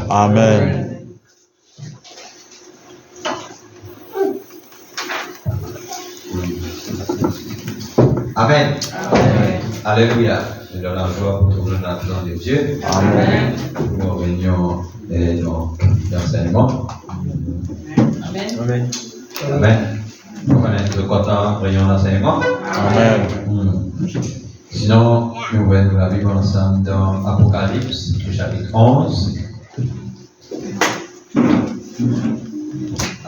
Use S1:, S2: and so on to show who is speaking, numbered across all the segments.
S1: Amen. Amen. Alléluia. Je donne la joie pour trouver la grâce de Dieu. Amen. Pour nos réunions et nos enseignements. Amen. Amen. Amen. On est très content de réunion d'enseignement. Amen. Sinon, nous ouvrons la Bible ensemble dans Apocalypse, chapitre 11.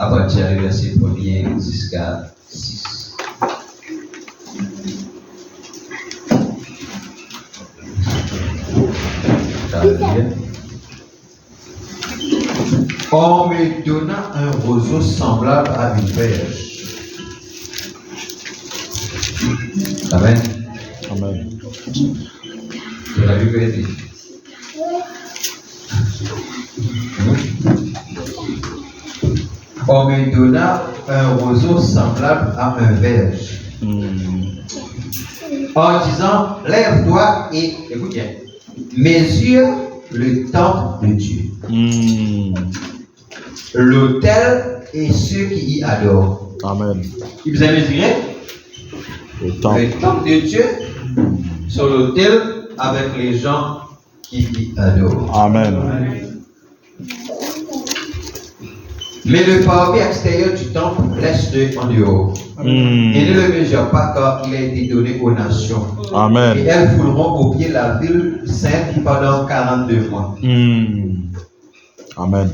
S1: À partir du verset 1er jusqu'à 6. On me donna un roseau semblable à une verge. Amen. Amen. Vous l'avez vu? On me donna un roseau semblable à un verge. En disant, lève-toi et, écoute bien, mesure le temple de Dieu. L'autel et ceux qui y adorent. Amen. Qui vous a mesuré? Le temple de Dieu sur l'autel avec les gens qui y adorent. Amen. Mais le parvis extérieur du temple reste en dehors. Et ne le mesure pas car il a été donné aux nations. Amen. Et elles fouleront au pied la ville sainte pendant 42 mois. Amen.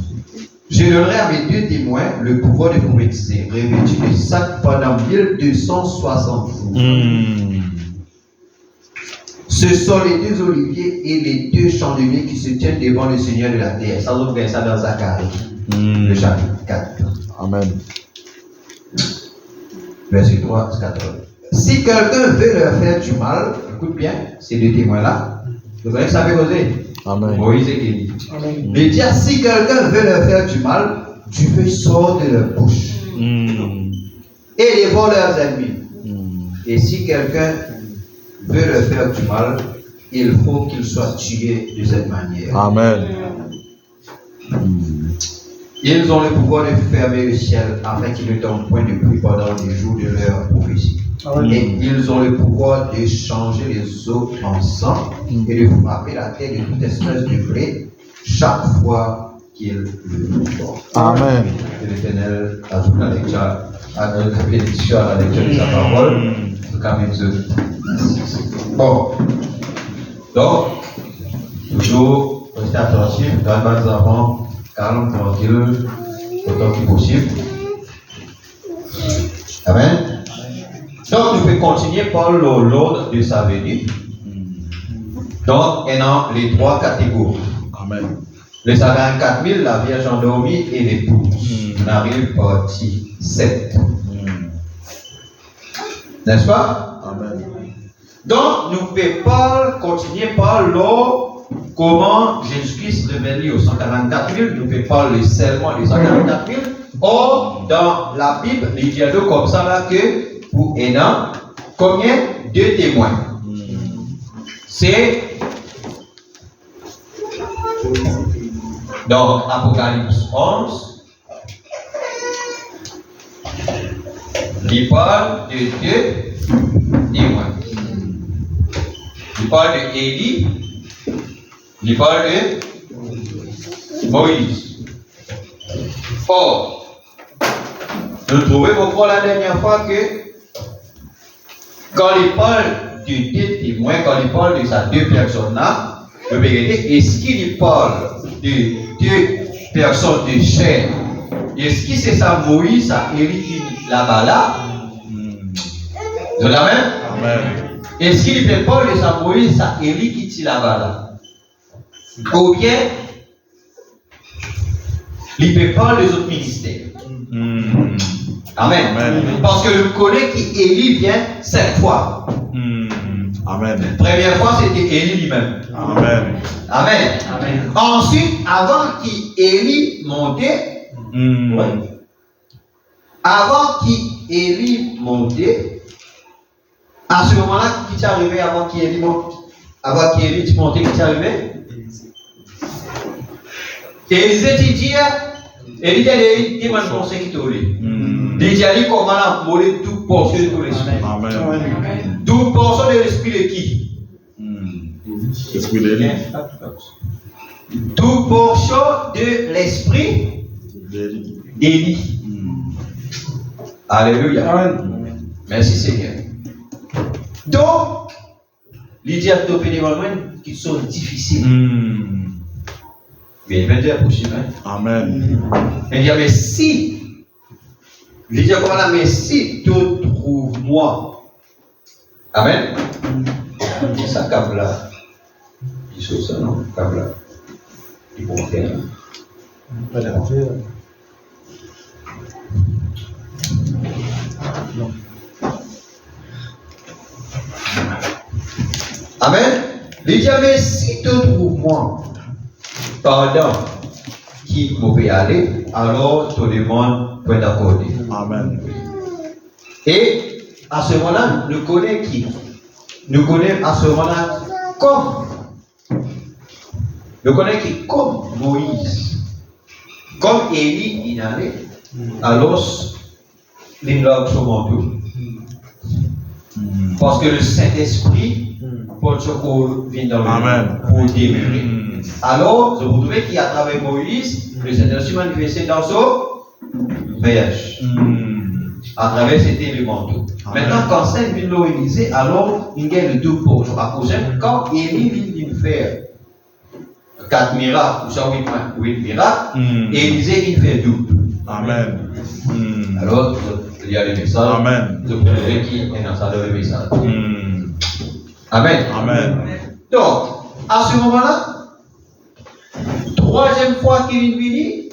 S1: Je donnerai à mes deux témoins le pouvoir de prophétiser, revêtus de sac pendant 1260 jours. Ce sont les deux oliviers et les deux chandeliers qui se tiennent devant le Seigneur de la terre. Ça, vous verrez ça dans Zacharie, le chapitre 4. Amen. Verset 3 à 14. Si quelqu'un veut leur faire du mal, écoute bien, ces deux témoins-là, vous voyez que ça veut causer. Amen. Moïse et Élie. Mais dire, si quelqu'un veut leur faire du mal, du feu sort de leur bouche. Et dévore leurs ennemis. Et si quelqu'un veut leur faire du mal, il faut qu'il soit tué de cette manière. Amen. Ils ont le pouvoir de fermer le ciel afin qu'il ne tombe point de pluie pendant les jours de leur prophétie. Et ils ont le pouvoir de changer les eaux en sang et de frapper la terre de toute espèce de blé chaque fois qu'ils le font.
S2: Amen.
S1: Que l'Éternel ajoute la lecture à notre bénédiction, à la lecture de sa parole. Bon. Donc, toujours restez attentifs, dans nos enfants, calme, tranquille, autant que possible. Amen. Donc, nous pouvons continuer par l'ordre de sa venue. Donc, il y a les trois catégories.
S2: Amen.
S1: Les 124 000, la Vierge endormie et l'épouse. On arrive partie 7. N'est-ce pas?
S2: Amen.
S1: Donc, nous pouvons continuer par l'ordre comment Jésus-Christ révélé aux 144 000. Nous pouvons parler seulement des 144 000. Or, dans la Bible, il dit comme ça là que pour Hénan, combien? 2 témoins. C'est donc Apocalypse 11. Il parle de 2 témoins. Il parle de Élie. Il parle de Moïse. Or, nous trouvons encore la dernière fois que quand il parle de 2 témoins, quand il parle de ces 2 personnes-là, le vérité, est-ce qu'il parle de 2 personnes de chair? Est-ce que c'est ça Moïse, ça Élie qui là-bas là? De la même?
S2: Amen.
S1: Est-ce qu'il peut parler de ça Moïse, ça Élie qui dit là-bas là? Ou bien, il peut parler des autres ministères? Amen.
S2: Amen.
S1: Parce que le connaît qui Élie vient 7 fois.
S2: Amen.
S1: Première fois, c'était Élie lui-même.
S2: Amen.
S1: Amen. Amen. Ensuite, avant qu'Élie montait, avant qu'Élie montait, à ce moment-là, qui t'est arrivé avant qu'Élie monte? Avant qu'Élie monte, qui t'est arrivé? Élisée dit, Élie dit, il conseil qui t'a dit. Il dit, comment la moller toute portion de l'esprit.
S2: Amen.
S1: Toute portion de l'esprit de qui?
S2: L'esprit d'Élie.
S1: Toute portion de l'esprit d'Élie. Alléluia.
S2: Amen.
S1: Merci Seigneur. Donc, les diapos qui sont difficiles. Mais il va dire possible.
S2: Amen.
S1: Il dit, mais si, il dit comme là, mais si tu trouves moi. Amen. C'est ça, Kabla. Il faut ça, non? Kabla. Il faut faire.
S2: Pas d'affaire. Non.
S1: Amen. Il dit, mais si tu trouves moi, pendant qui pouvait aller, alors tout le monde peut t'accorder.
S2: Amen.
S1: Et à ce moment-là, nous connaissons qui? Nous connaissons à ce moment-là comme. Nous connaissons qui? Comme Moïse. Comme Élie, il allait. Alors, il l'a sur mon dos. Parce que le Saint-Esprit, pour ce qu'on vient dans le pour demeurer. Alors, vous trouvez qu'à travers Moïse, le Saint-Esprit manifesté dans son berge. À travers c'était le manteau. Maintenant, quand Saint vient l'Élysée, alors il y a le double portion. À cause quand Élie vient faire 4 miracles, ou ça 8 miracles, Élysée il fait double.
S2: Amen.
S1: Alors, il y a le message.
S2: Amen.
S1: Je vous dirai qui est dans ça le message. Amen.
S2: Amen.
S1: Donc, à ce moment-là, troisième fois qu'il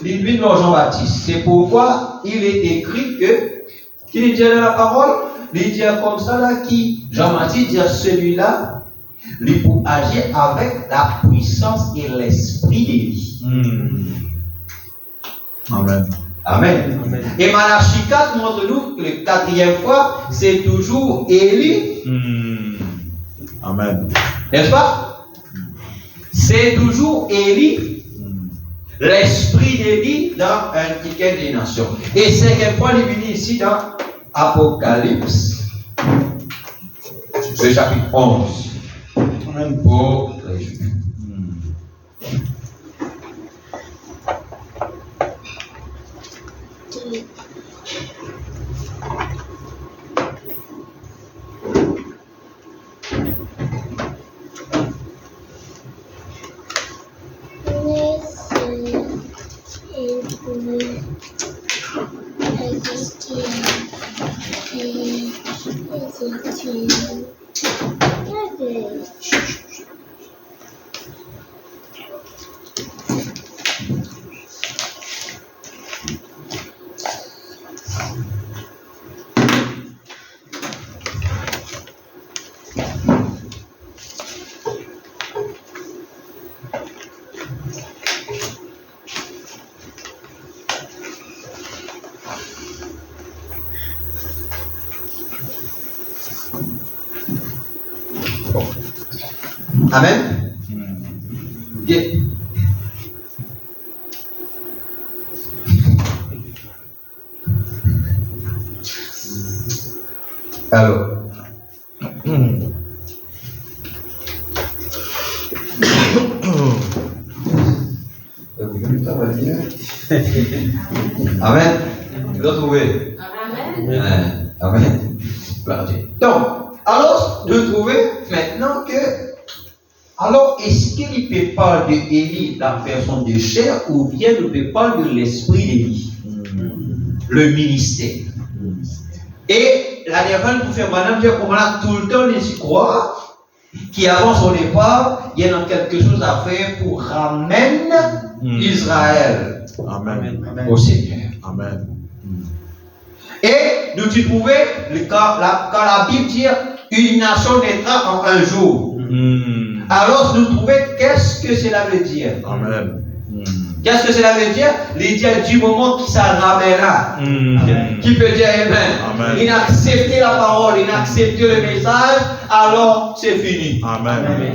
S1: est venu dans Jean-Baptiste. C'est pourquoi il est écrit que, qu'il dit dans la parole, il dit comme ça là, qui, Jean-Baptiste dit celui-là, il peut agir avec la puissance et l'esprit d'Élie.
S2: Amen.
S1: Amen. Et Malachie 4 montre nous que la 4e fois, c'est toujours Élie.
S2: Amen.
S1: N'est-ce pas? C'est toujours Élie, l'esprit d'Élie dans un ticket des nations. Et 5e fois, il est venu ici dans Apocalypse Le chapitre 11.
S2: Amen.
S1: Pour les Juifs. Amen. Bien. Alors. Amen. Vous le trouvez? Amen. Amen. Donc, alors, de trouver maintenant que, alors, est-ce qu'il peut parler de Élie, la personne de chair, ou bien il peut parler de l'esprit d'Élie, le ministère? Et la dernière fois, madame, comment là, tout le temps, les y croire, qui avant son départ, il y a quelque chose à faire pour ramener Israël au Seigneur.
S2: Amen.
S1: Et nous tu trouvais, quand la Bible dit une nation naîtra en un jour. Alors nous trouvons qu'est-ce que cela veut dire?
S2: Amen.
S1: Qu'est-ce que cela veut dire? Il dit du moment qui s'en ramènera. Qui peut dire Amen. Il a accepté la parole, il a accepté le message, alors c'est fini.
S2: Amen.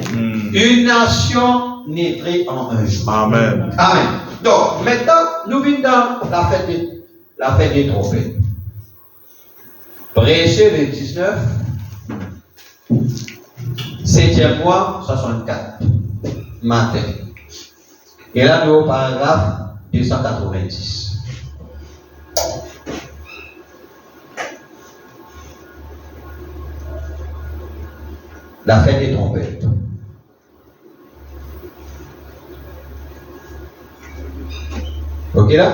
S1: Une nation naîtrait en un jour.
S2: Amen.
S1: Amen. Donc maintenant, nous venons dans la fête des trompettes. Prêcher le 19, 7e mois, 64, matin. Et là, nous au paragraphe 290. La fête des trompettes. Ok là?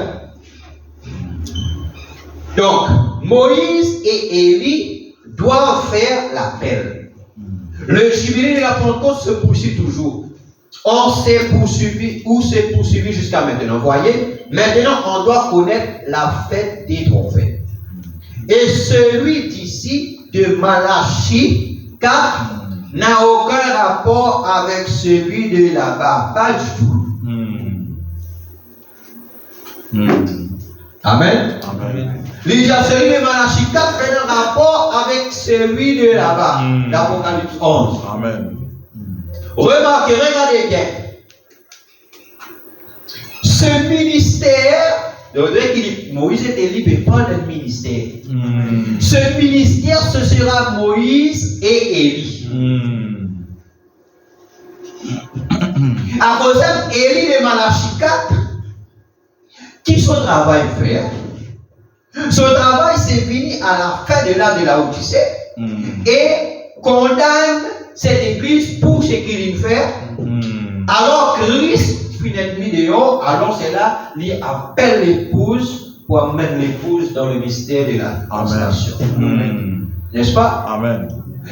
S1: Donc, Moïse et Élie doivent faire l'appel. Le jubilé de la Pentecôte se poursuit toujours. On s'est poursuivi ou s'est poursuivi jusqu'à maintenant. Vous voyez? Maintenant, on doit connaître la fête des trompettes. Et celui d'ici, de Malachie 4, n'a aucun rapport avec celui de là-bas. Pas du tout. Amen.
S2: Amen.
S1: Celui de Malachie 4 fait un rapport avec celui de là-bas, d'Apocalypse 11.
S2: Amen.
S1: Remarquez, regardez bien. Ce ministère, Moïse et Élie ne parlent pas d'un ministère. Ce ministère, ce sera Moïse et Élie. À cause d'Élie de Malachie 4, qui son travail faire? Son travail, c'est venir à la fin de l'âge de la Odyssée et condamne cette église pour ce qu'il fait. Alors Christ finit mis dehors, alors c'est là, il appelle l'épouse pour amener l'épouse dans le mystère de la consolation. N'est-ce pas?
S2: Amen.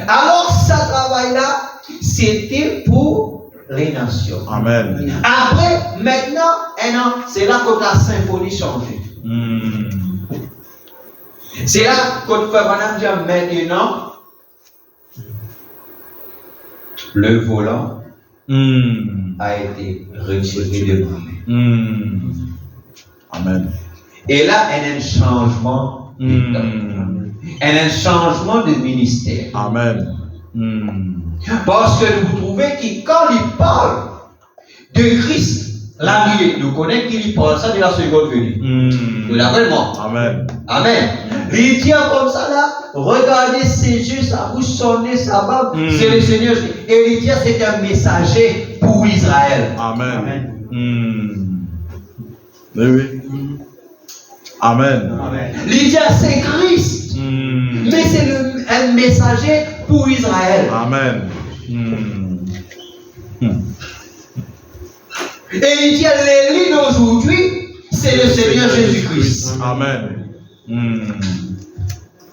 S1: Alors, ce travail-là, c'était pour les nations.
S2: Amen.
S1: Après, maintenant, c'est là que la symphonie change. C'est là que madame dit maintenant, le volant a été retiré de moi.
S2: Amen.
S1: Et là, il y a un changement de temps. Il y a un changement de ministère.
S2: Amen.
S1: Parce que vous trouvez que quand il parle de Christ Là, nous connaissons qu'il parle ça de la seconde venue. Nous d'accord?
S2: Amen.
S1: Amen. Il dit comme ça là, regardez ses yeux, sa bouche, son nez, sa barbe, c'est le Seigneur. Et il dit c'est un messager pour Israël.
S2: Amen. Oui. Amen.
S1: Il dit c'est Christ. Mais c'est un messager pour Israël.
S2: Amen.
S1: Et il dit l'Élie d'aujourd'hui, c'est le Seigneur Jésus-Christ.
S2: Amen.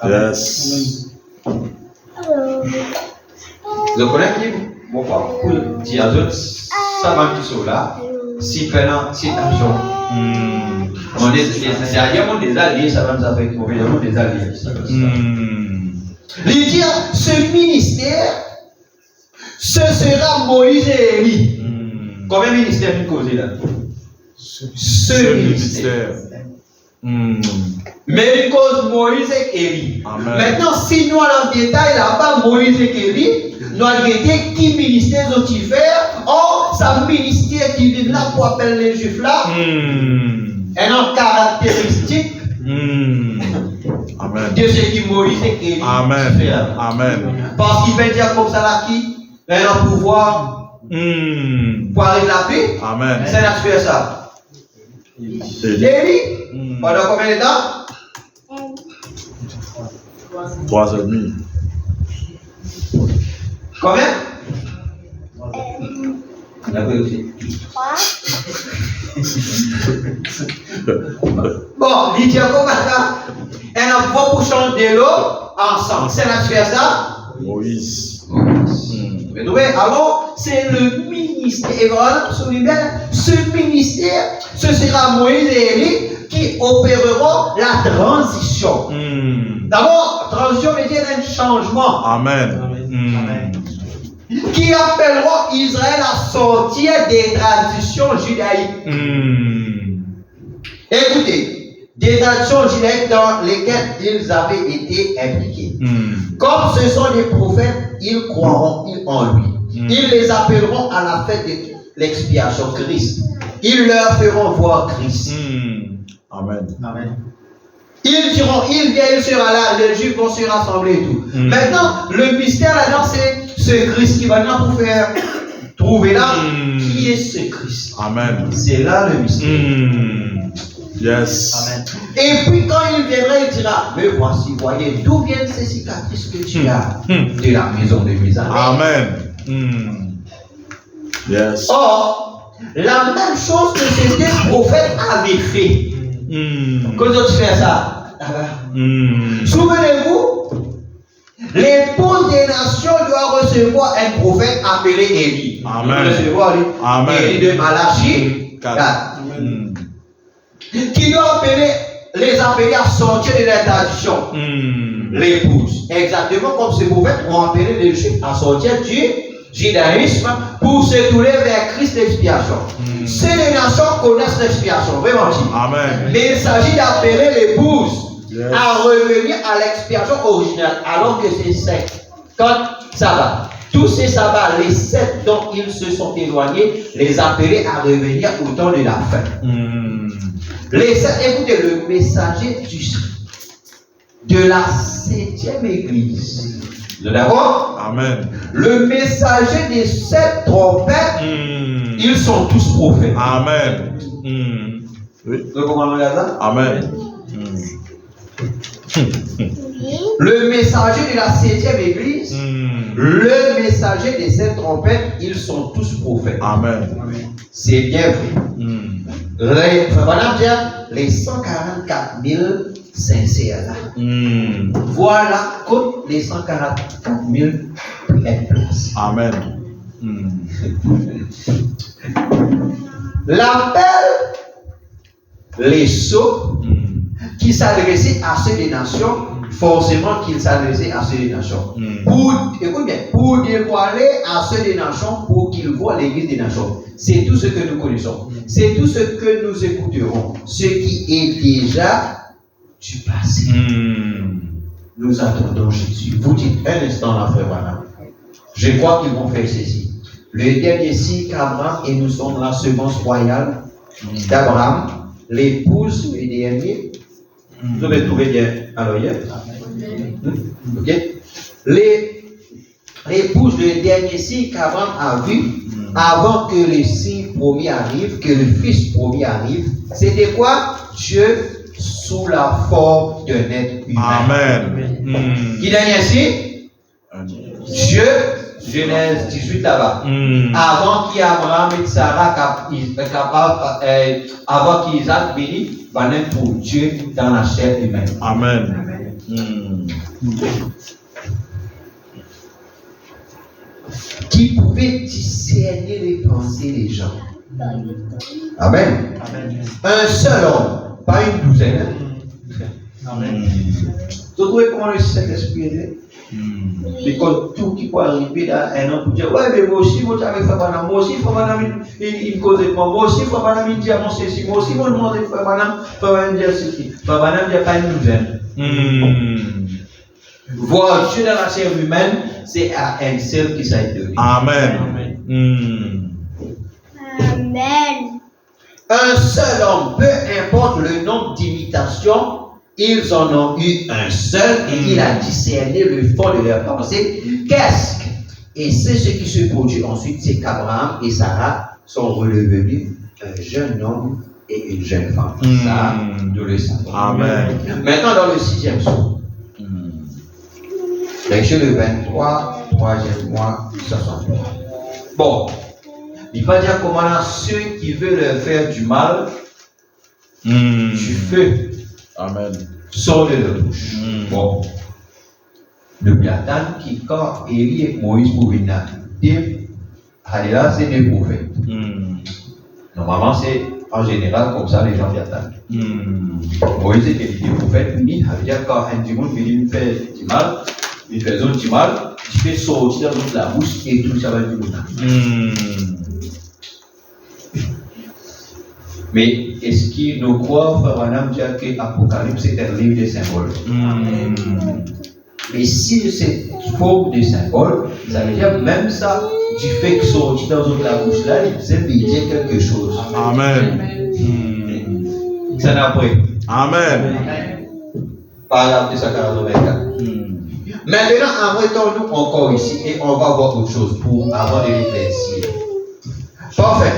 S2: Yes.
S1: Vous connaissez mon parcours d'Iazot, ça va tout cela, si pendant citation. On est des alliés, ça va nous faire complètement des alliés. Il dit ce ministère, ce sera Moïse et Élie. Combien de ministères nous causez là? Ce ministère. Mais il cause Moïse et Élie. Maintenant, si nous allons en détail là-bas, Moïse et Élie, nous allons regarder qui ministère ont-ils fait. Or, ça ministère qui vient là pour appeler les Juifs là, un caractéristique de ce qui Moïse et Élie fait.
S2: Amen.
S1: Parce qu'il veut dire comme ça là qui a un pouvoir pour arriver la paix.
S2: Amen.
S1: C'est là que tu fais ça. Élie, pendant combien de temps?
S2: 3 ans et demi.
S1: Combien? Bon, il dit comme ça. Elle a beaucoup de l'eau ensemble. C'est là que tu fais ça?
S2: Moïse.
S1: Alors, c'est le ministère. Et voilà, ce ministère, ce sera Moïse et Élie qui opéreront la transition. D'abord, transition veut dire un changement.
S2: Amen.
S1: Qui appelleront Israël à sortir des traditions judaïques. Écoutez, des traditions judaïques dans lesquelles ils avaient été impliqués. Comme ce sont des prophètes, ils croiront en lui. Ils les appelleront à la fête de l'expiation Christ. Ils leur feront voir Christ.
S2: Amen.
S1: Ils diront, il vient, il sera là, les Juifs vont se rassembler et tout. Maintenant, le mystère là-dedans, c'est ce Christ qui va là pour faire trouver là qui est ce Christ.
S2: Amen.
S1: C'est là le mystère.
S2: Yes.
S1: Amen. Et puis quand il viendra, il dira, mais voici, voyez, d'où viennent ces cicatrices que tu as de la maison de mes amis.
S2: Amen. Yes.
S1: Or, la même chose que ces deux prophètes avaient fait. Quand tu fais ça, souvenez-vous, l'épouse des nations doit recevoir un prophète appelé Élie.
S2: Amen.
S1: Recevoir Élie de Malachie 4. Qui doit les appeler à sortir de la tradition. L'épouse. Exactement comme ces prophètes ont appelé les Juifs à sortir du judaïsme pour se tourner vers Christ l'expiation. Ces les nations connaissent l'expiation, vraiment.
S2: Amen.
S1: Mais il s'agit d'appeler l'épouse à revenir à l'expiation originale, alors que c'est 7. Quand ça va, tous ces sabbats, les 7 dont ils se sont éloignés, les appeler à revenir au temps de la fin. Les 7, écoutez, le messager de la 7e église. Vous êtes d'accord?
S2: Amen.
S1: Le messager des 7 trompettes, ils sont tous prophètes.
S2: Amen. Oui.
S1: Vous comprenez ça?
S2: Amen.
S1: Le messager de la 7e église, le messager des 7 trompettes, ils sont tous prophètes.
S2: Amen.
S1: C'est bien vrai. Les 144 000 sincères là. Voilà comme les 144 000 pleines places.
S2: Amen.
S1: L'appel, les sots qui s'adressaient à ceux des nations, forcément qu'ils s'adressaient à ceux des nations. Écoute bien, pour dévoiler à ceux des nations, pour qu'ils voient l'église des nations. C'est tout ce que nous connaissons. C'est tout ce que nous écouterons. Ce qui est déjà du passé. Nous attendons Jésus. Vous dites un instant là, frère, voilà. Je crois qu'ils vont faire ceci. le dernier cycle Abraham, et nous sommes la semence royale d'Abraham, l'épouse du dernier. Vous avez trouvé bien alors hier? Ok? L'épouse du dernier cycle qu'Abraham a vu avant que le signe promis arrive, que le fils promis arrive, c'était quoi? Dieu sous la forme d'un être humain.
S2: Amen.
S1: Qui dernier signe? Dieu, Genèse 18 là-bas. Avant qu'Abraham et Sarah, avant qu'Isaac bénisse, va naître pour Dieu dans la chair humaine.
S2: Amen.
S1: Qui pouvait discerner les pensées des gens. Amen. Un seul homme, pas une douzaine. Amen. Vous trouvez comment le Saint-Esprit est? Because tout qui peut arriver là, un homme peut dire, ouais, mais moi aussi, moi j'avais fait madame, moi aussi, frère madame, il cause de moi aussi, frère madame, il dit à mon ceci, moi aussi, moi demande frère madame, dit ceci, frère madame, il n'y a pas une douzaine. Voir Dieu dans la chair humaine, c'est à un seul qui s'est donné.
S2: Amen.
S3: Amen.
S1: Un seul homme, peu importe le nombre d'imitations, ils en ont eu un seul et il a discerné le fond de leur pensée. Qu'est-ce que? Et c'est ce qui se produit ensuite, c'est qu'Abraham et Sarah sont redevenus un jeune homme et une jeune femme. Ça, nous le savons.
S2: Amen.
S1: Maintenant, dans le 6e jour, lecture le 23, 3e mois, 63. Bon, il va dire comment là, ceux qui veulent leur faire du mal, du feu,
S2: Amen.
S1: sort de leur bouche. Bon, depuis la temps qui, quand Élie et Moïse pour venir dire, là, c'est des prophètes. Normalement, c'est en général comme ça, les gens y attendent. Moïse était des prophètes, mais ça veut dire quand un démon vient faire du mal, il fait du mal, il fait sortir dans la bouche et tout ça va du mal. Mais est-ce qu'il nous croit, frère Madame, dire que l'Apocalypse est un livre de symboles? Mais si c'est forme de symbole, ça veut dire même ça, du fait que sorti dans la bouche là, il disait quelque chose.
S2: Amen.
S1: C'est après.
S2: Amen.
S1: Paragraphe 284. Maintenant, arrêtons-nous encore ici et on va voir autre chose pour avant de l'éclaircir. Parfait.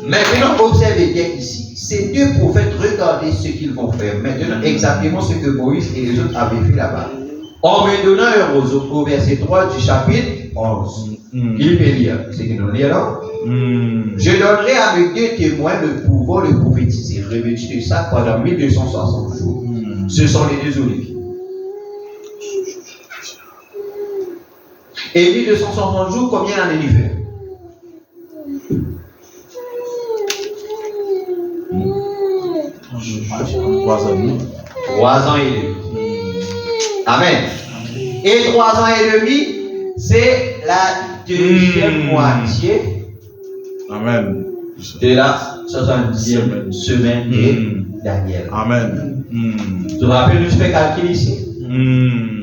S1: Maintenant, observez bien ici. Ces deux prophètes, regardez ce qu'ils vont faire. Maintenant, exactement ce que Moïse et les autres avaient fait là-bas. En me donnant un roseau, au verset 3 du chapitre 11. Il peut lire. C'est que nous lisons là. Je donnerai à mes deux témoins le pouvoir de prophétiser, revêtus de ça pendant 1260 jours. Ce sont les deux olives. Et 1260 jours, combien d'années d'hiver?
S2: 3 années.
S1: 3 ans et demi. Amen. Et 3 ans et demi, c'est la deuxième moitié.
S2: Amen.
S1: De la 70e semaine de Daniel.
S2: Amen.
S1: Tu te rappelles, je fais calcul ici.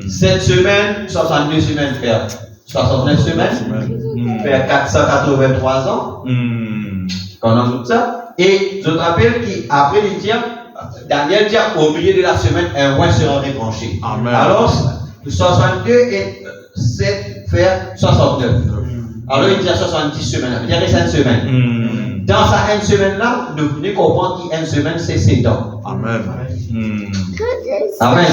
S1: 7 semaines, 62 semaines, faire 69 semaines, faire 483 ans. Quand on ajoute ça, et je te rappelle qu'après il dit, Daniel dit au milieu de la semaine, un roi sera débranché.
S2: Amen.
S1: Alors, 62 et 7 faire 69. Alors il dit 70 semaines, il y a 5 semaines. Dans sa une semaine-là, nous venons comprendre qu'une semaine c'est 7 ans.
S2: Amen.
S1: Amen.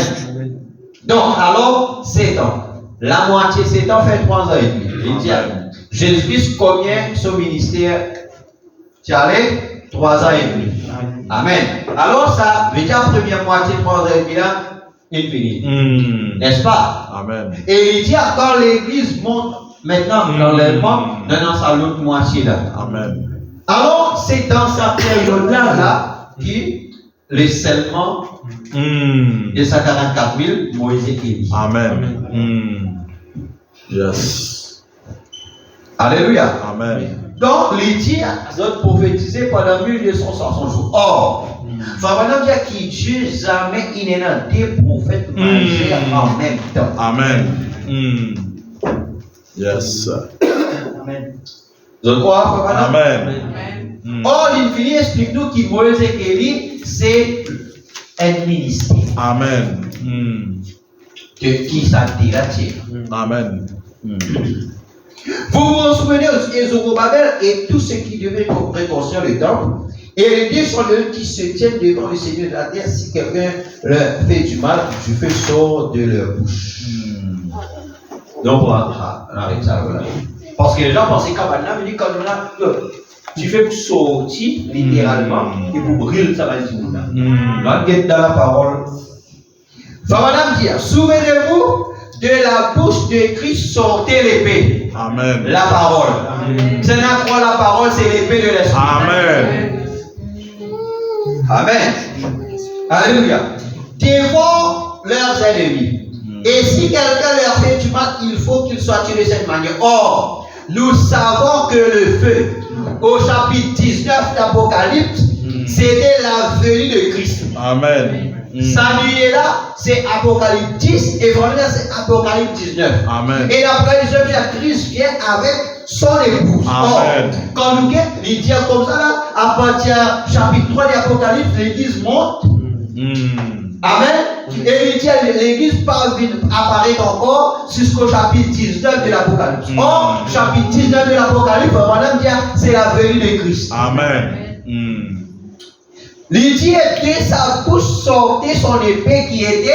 S1: Donc, alors, 7 ans. La moitié 7 ans fait 3 ans et demi. Il dit, Jésus-Christ, combien son ministère? Tu allais 3 ans et demi. Amen. Alors, ça veut dire la première moitié, 3 ans et demi là, il finit. N'est-ce pas?
S2: Amen.
S1: Et il dit, quand l'église monte maintenant dans les monts, dans sa l'autre moitié là.
S2: Amen.
S1: Alors, c'est dans sa période-là qui le scellement de 144 000, Moïse et Élie.
S2: Amen. Yes.
S1: Alléluia.
S2: Amen.
S1: Donc, les dieux ont prophétisé pendant 1260 jours. Or, Fabana dit que Dieu jamais il n'est dans deux prophètes majeurs en même temps.
S2: Amen. Yes.
S1: Je crois,
S2: Amen.
S1: Or, l'infini explique-nous que Moïse et Élie, c'est un ministère.
S2: Amen.
S1: Qui s'attire.
S2: Amen.
S1: Vous vous souvenez aussi Zorobabel et tous ceux qui devaient reconstruire le temple. Et les dieux sont eux qui se tiennent devant le Seigneur de la terre. Si quelqu'un leur fait du mal, du feu sort de leur bouche. Donc, on va arrêter ça. Voilà. Parce que les gens pensaient qu'à maintenant, ils disent comme là, tu fais pour sortir littéralement et pour brûler ça va dire. Là, dans la parole. Madame dit, souvenez-vous de la bouche de Christ sortait l'épée.
S2: Amen.
S1: La parole. Ce n'est pas la parole, c'est l'épée de l'esprit.
S2: Amen.
S1: Amen. Alléluia. Devant leurs ennemis. Et si quelqu'un leur fait du mal, il faut qu'il soit tué de cette manière. Or, nous savons que le feu, au chapitre 19 d'Apocalypse, c'était la venue de Christ.
S2: Amen.
S1: Sa nuit là, c'est Apocalypse 10 et vraiment c'est Apocalypse 19.
S2: Amen.
S1: Et l'après Christ vient avec son épouse.
S2: Amen.
S1: Or, quand nous les dire comme ça là, à partir du chapitre 3 de l'Apocalypse, l'église monte. Amen. Et l'église apparaît encore jusqu'au chapitre 19 de l'Apocalypse. Or, chapitre 19 de l'Apocalypse, madame dit, c'est la venue de Christ.
S2: Amen.
S1: Il dit que sa bouche sortait son épée qui était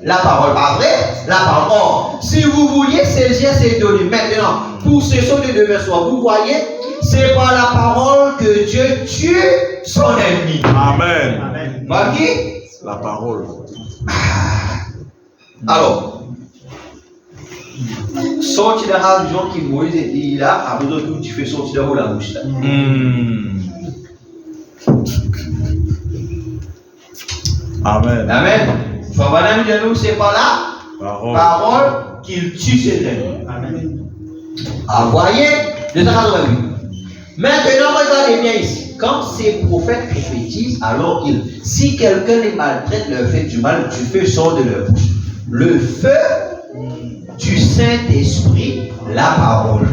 S1: la parole. Pas vrai? La parole. Or, si vous vouliez saisir ces données, maintenant, pour ce sont de demain soir, vous voyez, c'est par la parole que Dieu tue son ennemi.
S2: Amen.
S1: Amen. Par qui?
S2: La parole.
S1: Alors, sorti de la religion qui Moïse dit là, à besoin de tout, tu fais sortir de la bouche là.
S2: Amen.
S1: Amen. Madame de nous, c'est par la parole qu'il tue ses ennemis. Amen. Ah, voyez, de ça qu'on a vu. Maintenant, regardez bien ici. Quand ces prophètes prophétisent, alors si quelqu'un les maltraite, leur fait du mal, du feu sort de leur bouche. Le feu du Saint-Esprit, la parole.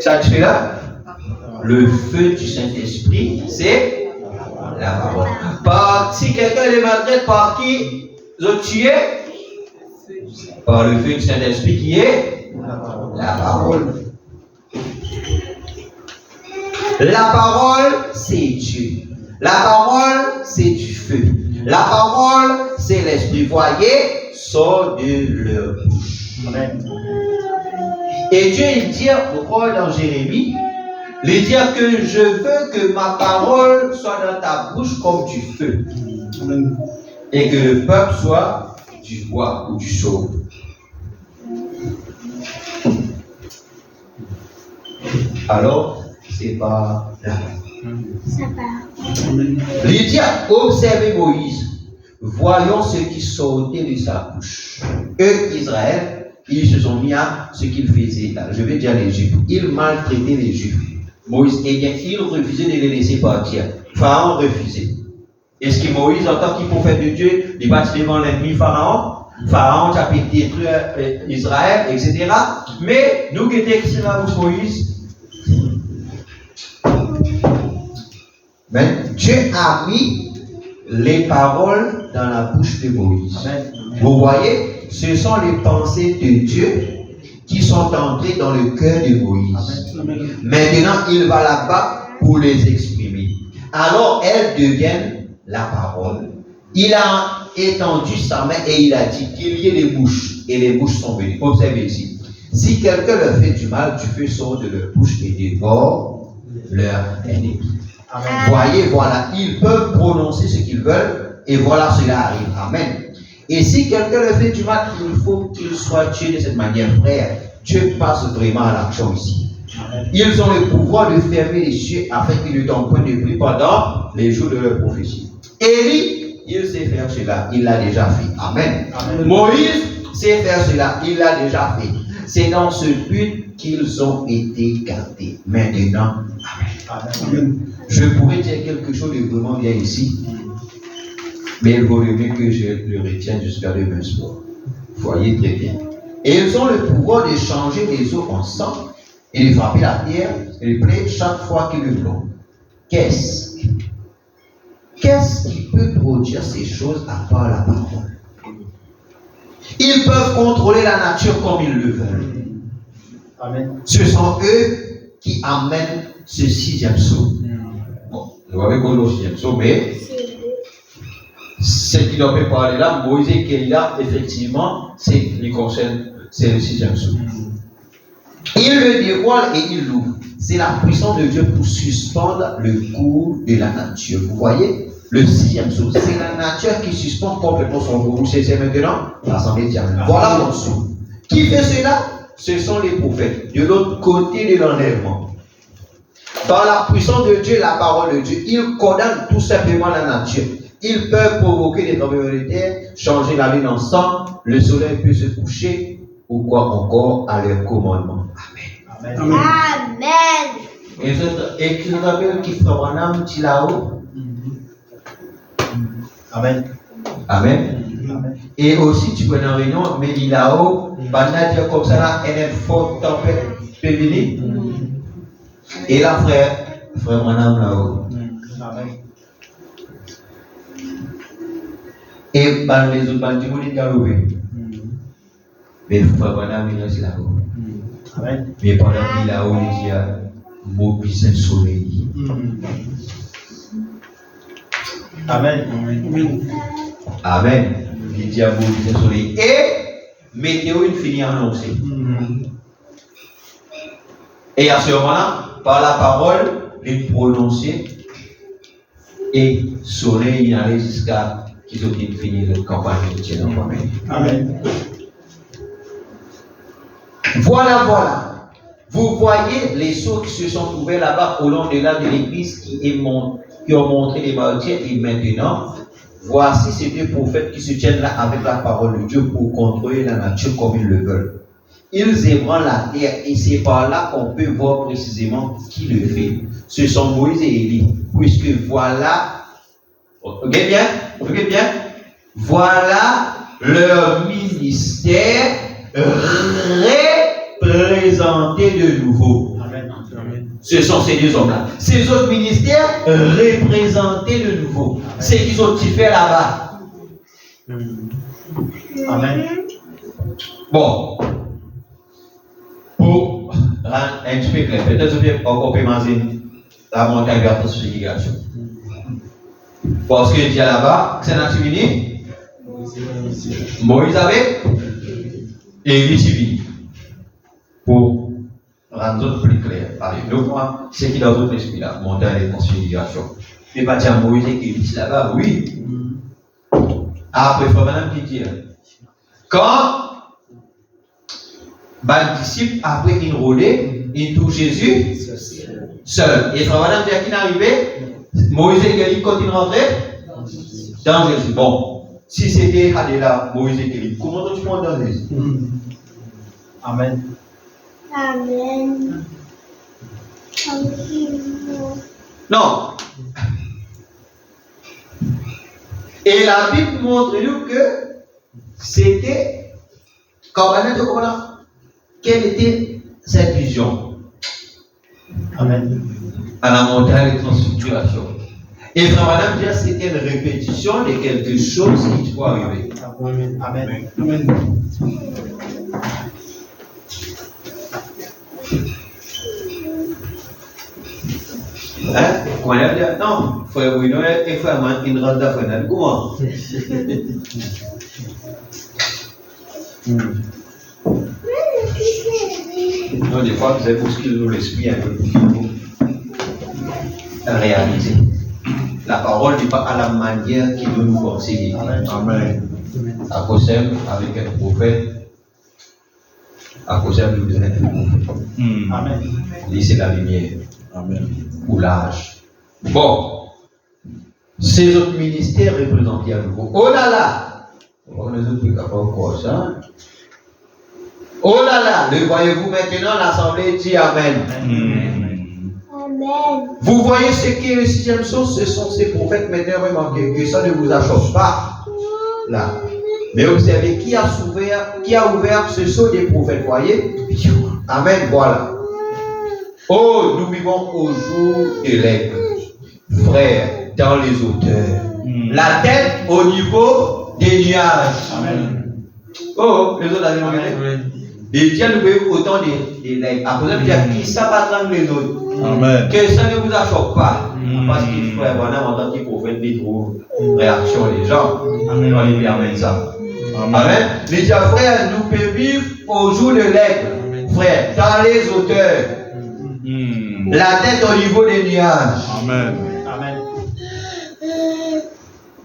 S1: Ça tu fais là? Le feu du Saint-Esprit, c'est la parole. Si quelqu'un les maltraite, par qui ils tué? Par le feu du Saint-Esprit qui est la parole. La parole, c'est Dieu. La parole, c'est du feu. La parole, c'est l'Esprit. Voyez, sort de leur bouche. Amen. Et Dieu, il dit, pourquoi dans Jérémie, il dit que je veux que ma parole soit dans ta bouche comme du feu. Amen. Et que le peuple soit du bois ou du chauve. Alors, c'est pas là. Lydia, observez Moïse. Voyons ce qui sortait de sa bouche. Eux, Israël, ils se sont mis à ce qu'ils faisaient là. Je vais dire l'Égypte. Ils maltraitaient les Juifs. Moïse, eh bien, il refusait de les laisser partir. Pharaon refusait. Est-ce que Moïse, en tant que prophète de Dieu, il battit devant l'ennemi Pharaon? Pharaon a pu détruire Israël, etc. Mais nous qui étions dans la bouche Moïse, mais Dieu a mis les paroles dans la bouche de Moïse. Amen. Vous voyez, ce sont les pensées de Dieu qui sont entrées dans le cœur de Moïse. Amen. Maintenant, il va là-bas pour les exprimer. Alors, elles deviennent la parole. Il a étendu sa main et il a dit qu'il y ait des mouches. Et les mouches sont venues. Observez ici. Si quelqu'un leur fait du mal, du feu sort de leur bouche et dévore leur ennemi. Amen. Voyez, voilà, ils peuvent prononcer ce qu'ils veulent et voilà, cela arrive. Amen. Et si quelqu'un leur fait du mal, il faut qu'il soit tué de cette manière, frère. Dieu passe vraiment à l'action ici. Amen. Ils ont le pouvoir de fermer les cieux afin qu'ils ne tombent point de pluie pendant les jours de leur prophétie. Élie, il sait faire cela, il l'a déjà fait. Amen. Amen. Moïse sait faire cela, il l'a déjà fait. C'est dans ce but qu'ils ont été gardés. Maintenant, Amen. Amen. Je pourrais dire quelque chose de vraiment bien ici, mais il vaut mieux que je le retienne jusqu'à demain soir. Voyez très bien. Et ils ont le pouvoir de changer les eaux en sang et de frapper la pierre et de plaies chaque fois qu'ils le font. Qu'est-ce qui peut produire ces choses à part la parole? Ils peuvent contrôler la nature comme ils le veulent.
S3: Amen.
S1: Ce sont eux qui amènent ce 6e sceau. Bon, je vais avec le 6e sceau, mais ce qui doit peut parler là, Moïse qui est là, effectivement, c'est le 6e sceau. Il le dévoile et il l'ouvre. C'est la puissance de Dieu pour suspendre le cours de la nature. Vous voyez, le 6e sceau, c'est la nature qui suspend complètement son cours. Vous savez maintenant, l'assemblée diamant. Voilà mon sceau. Qui fait cela? Ce sont les prophètes, de l'autre côté de l'enlèvement. Par la puissance de Dieu, la parole de Dieu, ils condamnent tout simplement la nature. Ils peuvent provoquer des tremblements de terre, changer la lune en sang, le soleil peut se coucher, ou quoi encore à leur commandement. Amen.
S3: Amen.
S1: Et qui nous rappelle qui fera un âme qui là-haut.
S3: Amen.
S1: Amen. Et aussi, tu peux dans la réunion, mais il là-haut, pendant dire comme ça, là, elle est forte tempête peut venir. Et là, frère Manam là-haut.
S3: Amen.
S1: Et par les autres bandits, vous les galopez. Mais frère Manam, il est là-haut.
S3: Amen.
S1: Mais pendant qu'il est là-haut, il dit à mobiliser le soleil.
S3: Amen.
S1: Amen. Il dit à mobiliser le soleil. Et météo, il finit à annoncer. Et à ce moment-là, par la parole, il prononçait et soleil il allait jusqu'à qu'ils ont fini leur campagne de Amen.
S3: Amen.
S1: Voilà. Vous voyez les sceaux qui se sont trouvés là-bas au long de l'église qui ont montré les martyrs et maintenant, voici ces deux prophètes qui se tiennent là avec la parole de Dieu pour contrôler la nature comme ils le veulent. Ils ébranlent la terre et c'est par là qu'on peut voir précisément qui le fait. Ce sont Moïse et Élie. Puisque voilà, regardez bien, voilà leur ministère représenté de nouveau.
S3: Amen.
S1: Ce sont ces deux hommes-là. Ces autres ministères représentés de nouveau. C'est qu'ils ont fait là-bas.
S3: Amen.
S1: Bon. Pour rendre un petit peu clair, peut-être que vous encore imaginer la montagne de la transfiguration. Parce que il y a là-bas, c'est un fini. Moïse avait et Élie suivi. Pour rendre plus clair. Allez, donc moi, c'est qui dans votre esprit là, montagne de transfiguration. Mais pas dire Moïse et Élie là-bas, oui. Après, il faut madame qui dit. Quand les disciples, après ils rôdaient, ils trouvent Jésus seul. Et frère madame dit à qui n'arrivait, Moïse et Élie, quand ils rentraient dans Jésus. Bon, si c'était Adela, Moïse et Élie, comment tu prends dans Jésus?
S3: Amen.
S4: Amen.
S1: Non. Et la Bible montre nous que c'était, quelle était cette vision?
S3: Amen.
S1: À la montagne de transfiguration. Et frère madame dit c'était une répétition de quelque chose qui doit arriver.
S3: Amen. Amen.
S1: Hein? Comment elle dit? Non, frère Bruno et frère Man, ils rentrent dans la fenêtre. Comment? Non, des fois, vous avez bousculé l'esprit un peu pour réaliser. La parole n'est pas à la manière qui doit nous conseiller.
S2: Amen.
S1: À cause avec un prophète, à cause de vous êtes un prophète.
S3: Amen.
S1: Laissez la lumière.
S2: Amen.
S1: Pour l'âge. Bon. Ces autres ministères représentés à nouveau. Oh là là! On ne peut pas encore ça. Oh là là! Le voyez-vous maintenant, l'assemblée dit Amen.
S4: Amen.
S1: Vous voyez ce qui est le 6e sceau, ce sont ces prophètes maintenant, remarquez que ça ne vous achoppe pas. Là. Mais observez qui a ouvert ce sceau des prophètes, voyez? Amen, voilà. Oh, nous vivons au jour de l'aigle, frère, dans les hauteurs. La tête au niveau des nuages. Amen. Oh, les autres avaient regardé. Et Dieu nous veut autant des legs. À cause de Dieu, qui s'abattent les autres.
S2: Amen.
S1: Que ça ne vous choque pas. Parce qu'il faut avoir en tant que prophète, des trop réactions les gens. Amen. On lui permet ça. Amen. Les dieux, frère, nous pouvons vivre au jour de l'aigle. Frère, dans les hauteurs. La tête au niveau des nuages.
S2: Amen.
S3: Amen.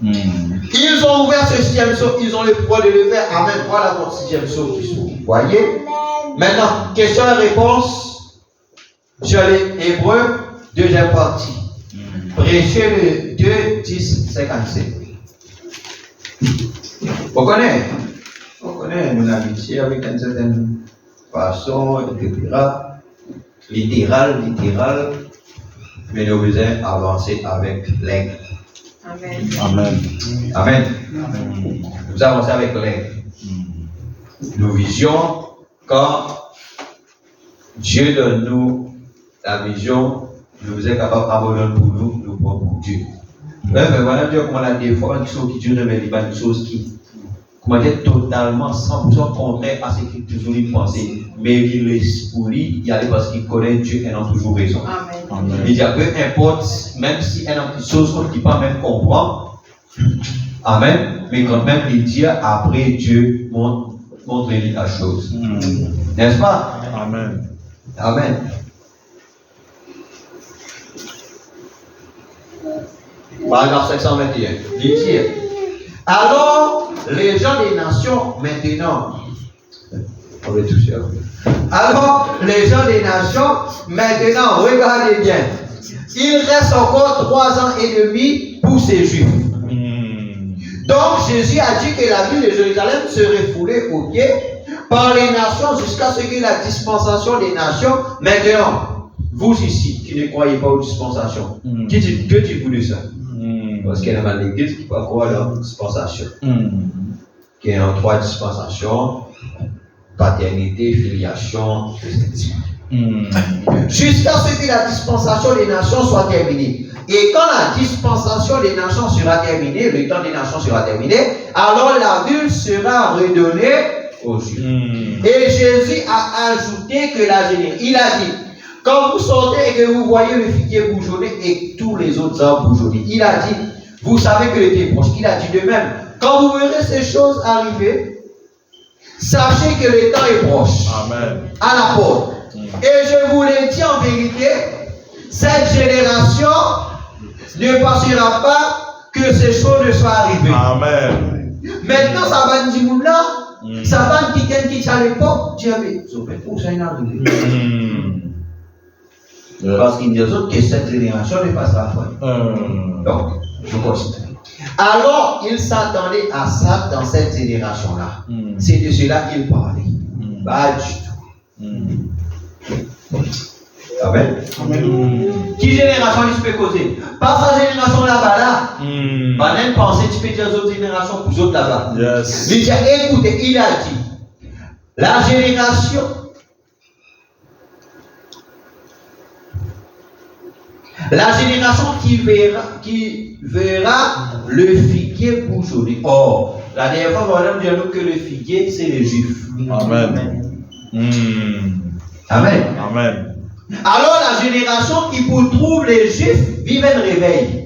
S1: Ils ont ouvert ce sixième sceau, ils ont le pouvoir de le faire. Amen. Voilà votre sixième sceau qui s'ouvre. Voyez? Maintenant, question et réponse sur les Hébreux, deuxième partie. Prêchez le 2, 10, 57. On connaît mon amitié avec une certaine façon, etc. Littéral, mais nous devons avancer avec l'aigle.
S2: Amen. Amen.
S1: Amen. Nous avançons avec l'aigle. Nous visions quand Dieu donne nous la vision, nous sommes capables d'abandonner pour nous prendre pour Dieu. Mais voilà, Dieu, comment la défense, qui Dieu révèle, une chose qui, comment dire, totalement 100% contraire à ce qu'il toujours pensé. Mais l'esprit, il y a parce qu'il connaît Dieu, elle a toujours raison. Amen. Il dit, peu importe, même si elle a une chose qu'on ne dit pas même comprendre. Amen. Mais quand même, il dit, après Dieu montre-lui la chose. N'est-ce pas?
S2: Amen.
S1: Amen. Paragraphe 521. Il dit, alors les gens des nations maintenant, on va toucher. Alors les gens des nations maintenant, regardez bien, il reste encore 3 ans et demi pour ces Juifs. Donc Jésus a dit que la ville de Jérusalem serait foulée aux pieds par les nations jusqu'à ce que la dispensation des nations, maintenant, vous ici qui ne croyez pas aux dispensations, que dites-vous de ça? Parce qu'il y a dans l'église qui va croire à la dispensation. Qui est en 3 dispensations, paternité, filiation, etc. Jusqu'à ce que la dispensation des nations soit terminée. Et quand la dispensation des nations sera terminée, le temps des nations sera terminé, alors la ville sera redonnée aux Juifs. Et Jésus a ajouté que il a dit, quand vous sortez et que vous voyez le figuier bourgeonner et tous les autres arbres bourgeonner, il a dit, vous savez que le temps est proche. Il a dit de même, quand vous verrez ces choses arriver, sachez que le temps est proche.
S2: Amen.
S1: À la porte. Et je vous le dis en vérité, cette génération ne passera pas que ces choses ne soient arrivées.
S2: Amen.
S1: Maintenant, ça va nous dire là, ça va nous dire qui à l'époque, Dieu mais où ça est arrivé? Parce qu'il y a des autres que cette génération ne passera pas. Donc, je continue. Alors, il s'attendait à ça dans cette génération-là. C'est de cela qu'il parlait. Pas du tout. Amen. Qui génération il peut causer? Pas sa génération là-bas là. Pas même penser tu peux dire aux autres générations pour les autres là-bas.
S2: Yes.
S1: Il a écouté, il a dit la génération qui verra le figuier bourgeonner. Or, la dernière fois, on a dit que le figuier, c'est les Juifs.
S2: Amen.
S1: Amen.
S2: Amen.
S1: Alors, la génération qui trouve les Juifs vive un réveil.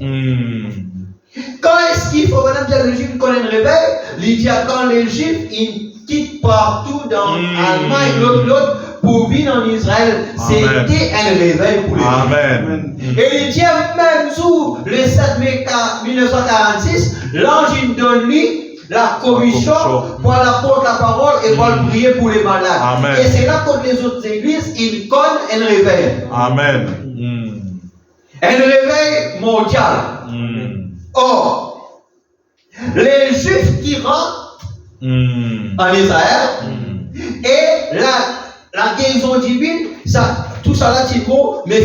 S1: Quand est-ce qu'il faut dire les Juifs connaissent un réveil? Il dit quand les Juifs ils quittent partout dans l'Allemagne, l'autre, pour vivre en Israël, c'était un réveil pour les Juifs. Et il dit même sous le 7 mai 1946, l'ange donne lui la commission pour apporter la parole et pour prier pour les malades.
S2: Amen.
S1: Et c'est là que les autres églises, ils connaissent un réveil.
S2: Amen.
S1: Un réveil mondial. Or, les Juifs qui rentrent en Israël et la guérison divine, ça, tout ça là, c'est beau, mais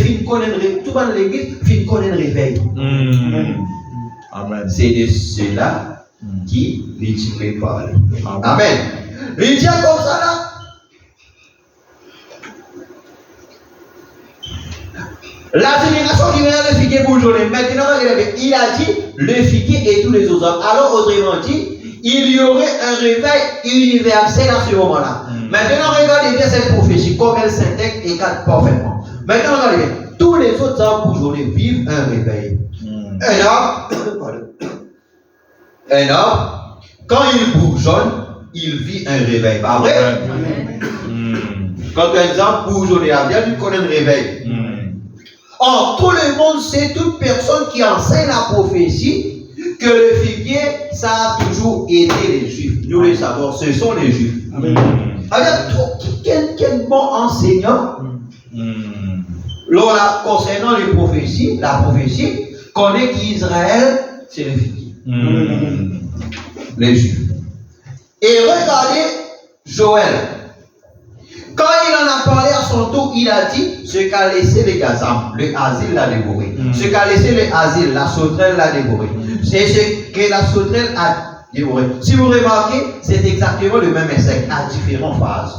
S1: tout dans l'église, fin connaît un réveil.
S2: Amen.
S1: C'est de cela qui l'utilise parler. Amen. Il dit comme ça là. La génération qui vient le figuier bourgeonner. Maintenant, il a dit le figuier et tous les autres hommes. Alors, autrement dit, il y aurait un réveil universel à ce moment-là. Maintenant, regardez bien cette prophétie, comme elle s'intègre et cadre parfaitement. Maintenant, regardez bien. Tous les autres hommes bourgeonnés vivent un réveil. Un homme, quand il bourgeonne, il vit un réveil. Pas vrai? Quand un homme bourgeonné a bien, il connaît un réveil. Or, tout le monde sait, toute personne qui enseigne la prophétie, que le figuier, ça a toujours été les Juifs. Nous le savons, ce sont les Juifs. Alors, quel bon enseignant, là, concernant les prophéties, la prophétie, connaît qu'Israël, c'est le figuier. Les Juifs. Et regardez Joël. Quand il en a parlé à son tour, il a dit ce qu'a laissé les Gazam, le asile l'a dévoré. Ce qu'a laissé le asile, la sauterelle l'a dévoré. C'est ce que la sauterelle a dévoré. Si vous remarquez, c'est exactement le même insecte à différentes phases.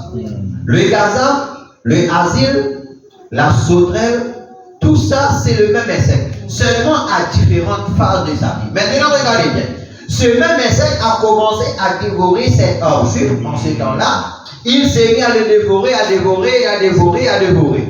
S1: Le Gazam, le asile, la sauterelle, tout ça c'est le même insecte, seulement à différentes phases de sa vie. Maintenant, regardez bien. Ce même insecte a commencé à dévorer cet homme juif en ce temps-là. Il s'est mis à le dévorer, à dévorer, à dévorer, à dévorer.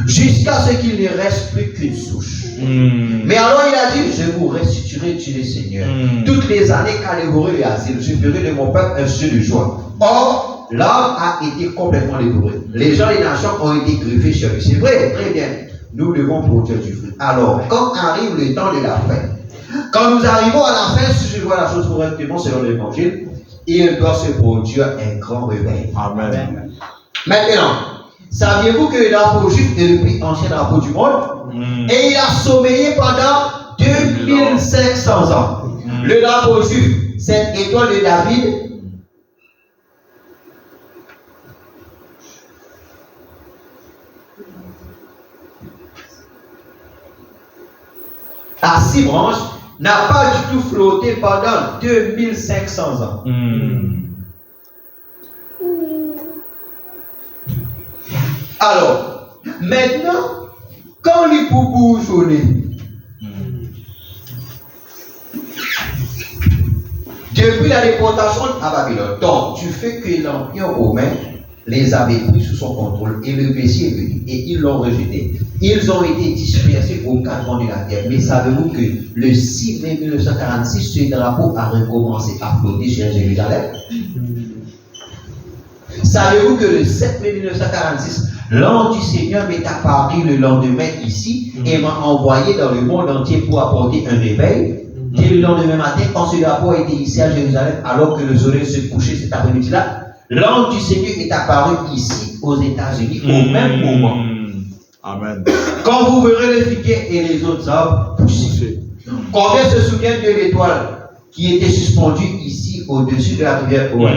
S1: Jusqu'à ce qu'il ne reste plus qu'une souche. Mais alors il a dit, je vous restituerai, dit le Seigneur. Toutes les années qu'a dévoré les asiles, je ferai de mon peuple un ciel de joie. Or, l'homme a été complètement dévoré. Les gens, les nations ont été griffés sur lui. C'est vrai, très bien. Nous devons produire du fruit. Alors, quand arrive le temps de la fin, quand nous arrivons à la fin, si je vois la chose correctement selon l'évangile, il doit se produire un grand réveil.
S2: Amen.
S1: Maintenant, saviez-vous que le drapeau juif est le plus ancien drapeau du monde? Et il a sommeillé pendant 2500 ans. Le drapeau juif, cette étoile de David, à 6 branches, n'a pas du tout flotté pendant 2500 ans. Alors, maintenant, quand les poupous bourgeonnaient, depuis la déportation à Babylone, donc du fait que l'Empire romain les avait pris sous son contrôle et le Messie est venu et ils l'ont rejeté. Ils ont été dispersés aux quatre coins de la terre. Mais savez-vous que le 6 mai 1946, ce drapeau a recommencé à flotter sur Jérusalem? Savez-vous que le 7 mai 1946, l'ange du Seigneur m'est apparu le lendemain ici et m'a envoyé dans le monde entier pour apporter un réveil? Dès le lendemain matin, quand ce drapeau a été ici à Jérusalem, alors que le soleil se couchait cet après-midi-là, l'ange du Seigneur est apparu ici aux États-Unis au même moment.
S2: Amen.
S1: Quand vous verrez les figuiers et les autres arbres pousser. Combien se souviennent de l'étoile qui était suspendue ici au-dessus de la rivière Ouai?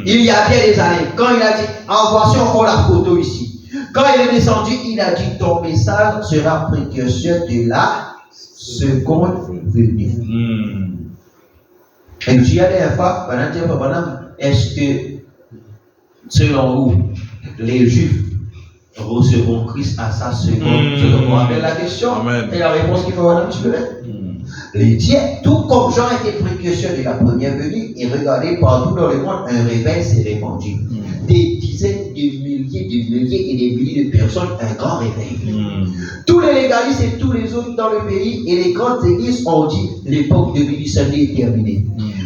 S1: Il y a bien des années, quand il a dit, en voici encore la photo ici. Quand il est descendu, il a dit, ton message sera précurseur de la seconde venue. Et puis il y a des fois, est-ce que selon vous, les Juifs recevront Christ à sa seconde venue? On appelle la question.
S2: Amen. Et
S1: la réponse qu'il faut avoir un petit peu. Les dieux, tout comme Jean était précurseur de la première venue, et regardez partout dans le monde, un réveil s'est répandu. Des dizaines de milliers et des milliers de personnes, un grand réveil. Tous les légalistes et tous les autres dans le pays et les grandes églises ont dit l'époque de Béni-Sunday est terminée.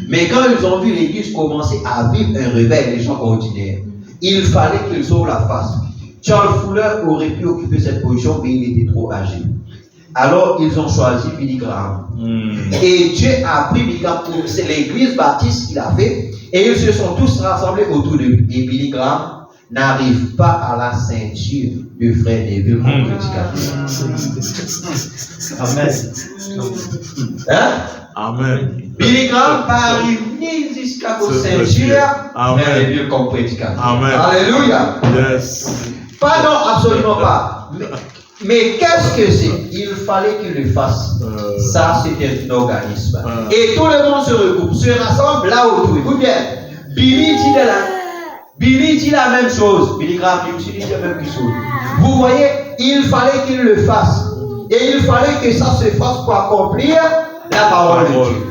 S1: Mais quand ils ont vu l'église commencer à vivre un réveil, les gens ordinaires, il fallait qu'ils sauvent la face. Charles Fuller aurait pu occuper cette position, mais il était trop âgé. Alors ils ont choisi Billy Graham. Et Dieu a pris Billy Graham, c'est l'église baptiste qu'il a fait, et ils se sont tous rassemblés autour de lui. Et Billy Graham n'arrive pas à la ceinture de frère Neville comme prédicateur.
S3: Amen.
S1: Hein?
S2: Amen.
S1: Billy Graham pas arrivé jusqu'à la ceinture frère Neville comme prédicateur.
S2: Amen.
S1: Alléluia.
S2: Yes.
S1: Pas non, absolument pas. Mais Mais qu'est-ce que c'est? Il fallait qu'il le fasse. Ça, c'était un organisme. Et tout le monde se regroupe, se rassemble là autour. Écoute bien. Billy dit la même chose. Billy Graham dit aussi la même chose. Vous voyez, il fallait qu'il le fasse. Et il fallait que ça se fasse pour accomplir la parole de Dieu.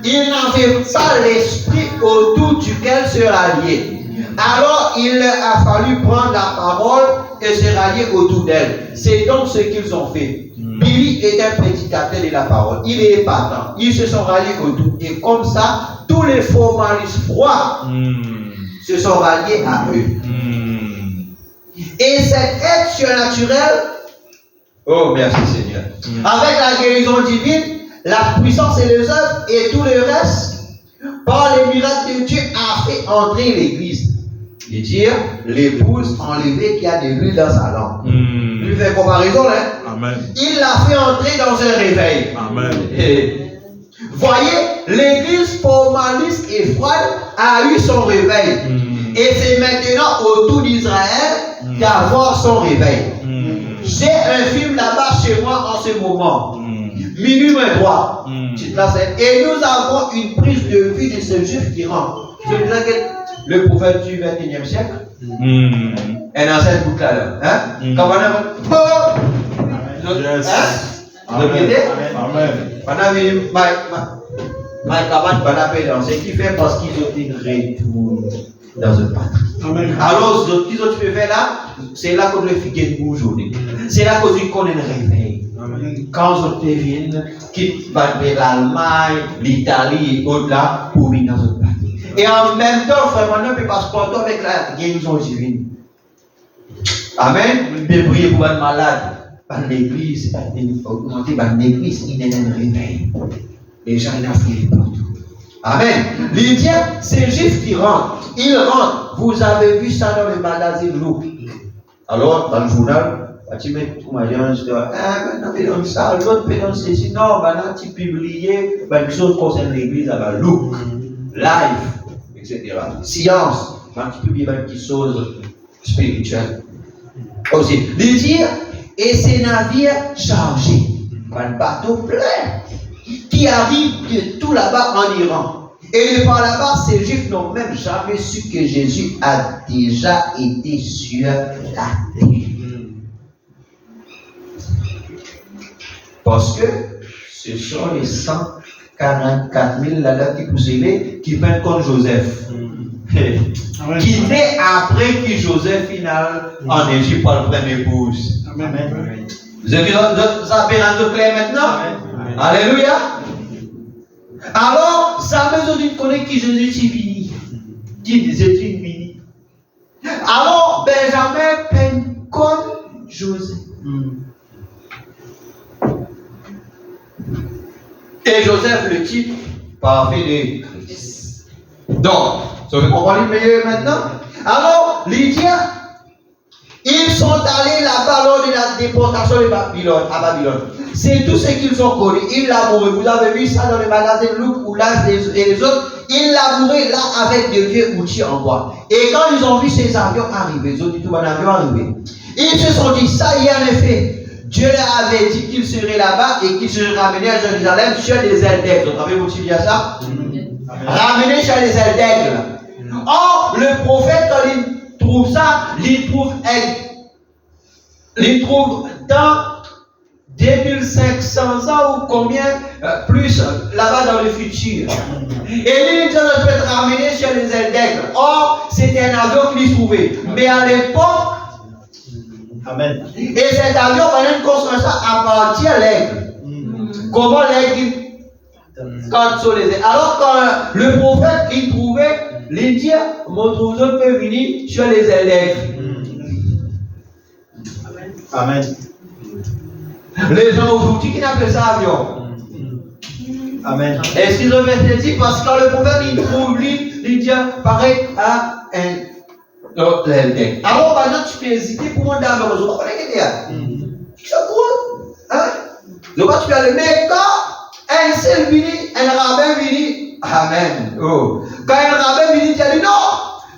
S1: Il n'avait pas l'esprit autour duquel se rallier. Alors, il a fallu prendre la parole et se rallier autour d'elle. C'est donc ce qu'ils ont fait. Billy est un prédicateur de la parole. Il est épatant. Ils se sont ralliés autour. Et comme ça, tous les formalistes froids se sont ralliés à eux. Et cette aide surnaturelle, oh merci Seigneur, avec la guérison divine, la puissance et les œuvres et tout le reste, par les miracles de Dieu, a fait entrer l'église. Et dire l'épouse enlevée qui a de l'huile dans sa langue. Lui fait comparaison, hein? Amen. Il l'a fait entrer dans un réveil. Amen. Et, voyez, l'église formaliste et froide a eu son réveil. Et c'est maintenant au tour d'Israël d'avoir son réveil. J'ai un film là-bas chez moi en ce moment. Minuit moins 3. Et nous avons une prise de vue de ce juif qui rentre. Je vous disais que le prophète du 21e siècle, un ancien bout là. Hein? Quand on a ce qui fait parce qu'ils ont été retournés dans un patrie. Alors, ce qu'ils ont fait là, c'est là qu'on le fait aujourd'hui. C'est là qu'on connaît le réveil. Quand on viennent, quitte l'Allemagne, l'Italie et au-delà pour venir dans un patrie. Et en même temps, frère, on peut passer avec la guérison divine. Amen. Mais prier pour un malade. Par l'église, l'église, il est un réveil. Les gens, ils ont fait partout. Amen. Lydia, c'est juste qui rentre. Il rentre. Vous avez vu ça dans le magazine Look. Alors, dans le journal, tu mets tout ma gens, tu dis, maintenant, ça, l'autre pédant, c'est sinon, maintenant, tu publies une chose concernant l'église, avec Look, live, etc. Science, quand tu publies une petite chose spirituelle. Aussi, Lydia, et ces navires chargés, un bateau plein, qui arrive de tout là-bas en Iran. Et de par là-bas, ces Juifs n'ont même jamais su que Jésus a déjà été sur la terre. Parce que ce sont les 144 000 là-bas qui poussaient, qui peinent comme Joseph. Qui naît après que Joseph final en Égypte par le premier épouse. Amen. Vous avez un clair maintenant? Amen. Alléluia. Alors, ça maison dit connaît qui Jésus est fini. Qui disait fini. Alors, Benjamin peint comme Joseph. Et Joseph le type parfait de Christ. Donc, ça fait comprendre mieux maintenant. Alors, Lydia, ils sont allés là-bas lors de la déportation de Babylone, à Babylone. C'est tout ce qu'ils ont connu. Ils labouraient. Vous avez vu ça dans le magasin Luc ou là et les autres. Ils labouraient là avec des vieux outils en bois. Et quand ils ont vu ces avions arriver, ils ont dit tout un avion arrivé. Ils se sont dit, ça y est en effet. Dieu leur avait dit qu'ils seraient là-bas et qu'ils seraient ramenés à Jérusalem sur les ailes d'aigle. Avez-vous bien ça? Ramenés sur les ailes d'aigle. Or, le prophète, quand il trouve ça, il trouve dans 2500 ans ou combien plus là-bas dans le futur. Et lui, il peut être ramené sur les ailes d'aigle. Or, c'était un avion qu'il trouvait. Mais à l'époque, amen. Et cet avion, on a construit ça à partir de l'aigle. Comment l'aigle quand sur les ailes. Alors, quand le prophète, il trouvait l'Indien, mon troupeau peut venir sur les ailes d'aigle. Amen. Les gens aujourd'hui qui n'appellent ça avion. Amen. Est-ce qu'ils ont été dit parce que quand le prophète il trouve l'Indien pareil à un l'aile. Alors maintenant tu peux hésiter pour monter avec les autres. Tu sais quoi? Hein? Donc tu peux aller. Mais quand un seul vini, un rabbin vini, amen. Oh. Quand un rabbin vini, tu as dit non.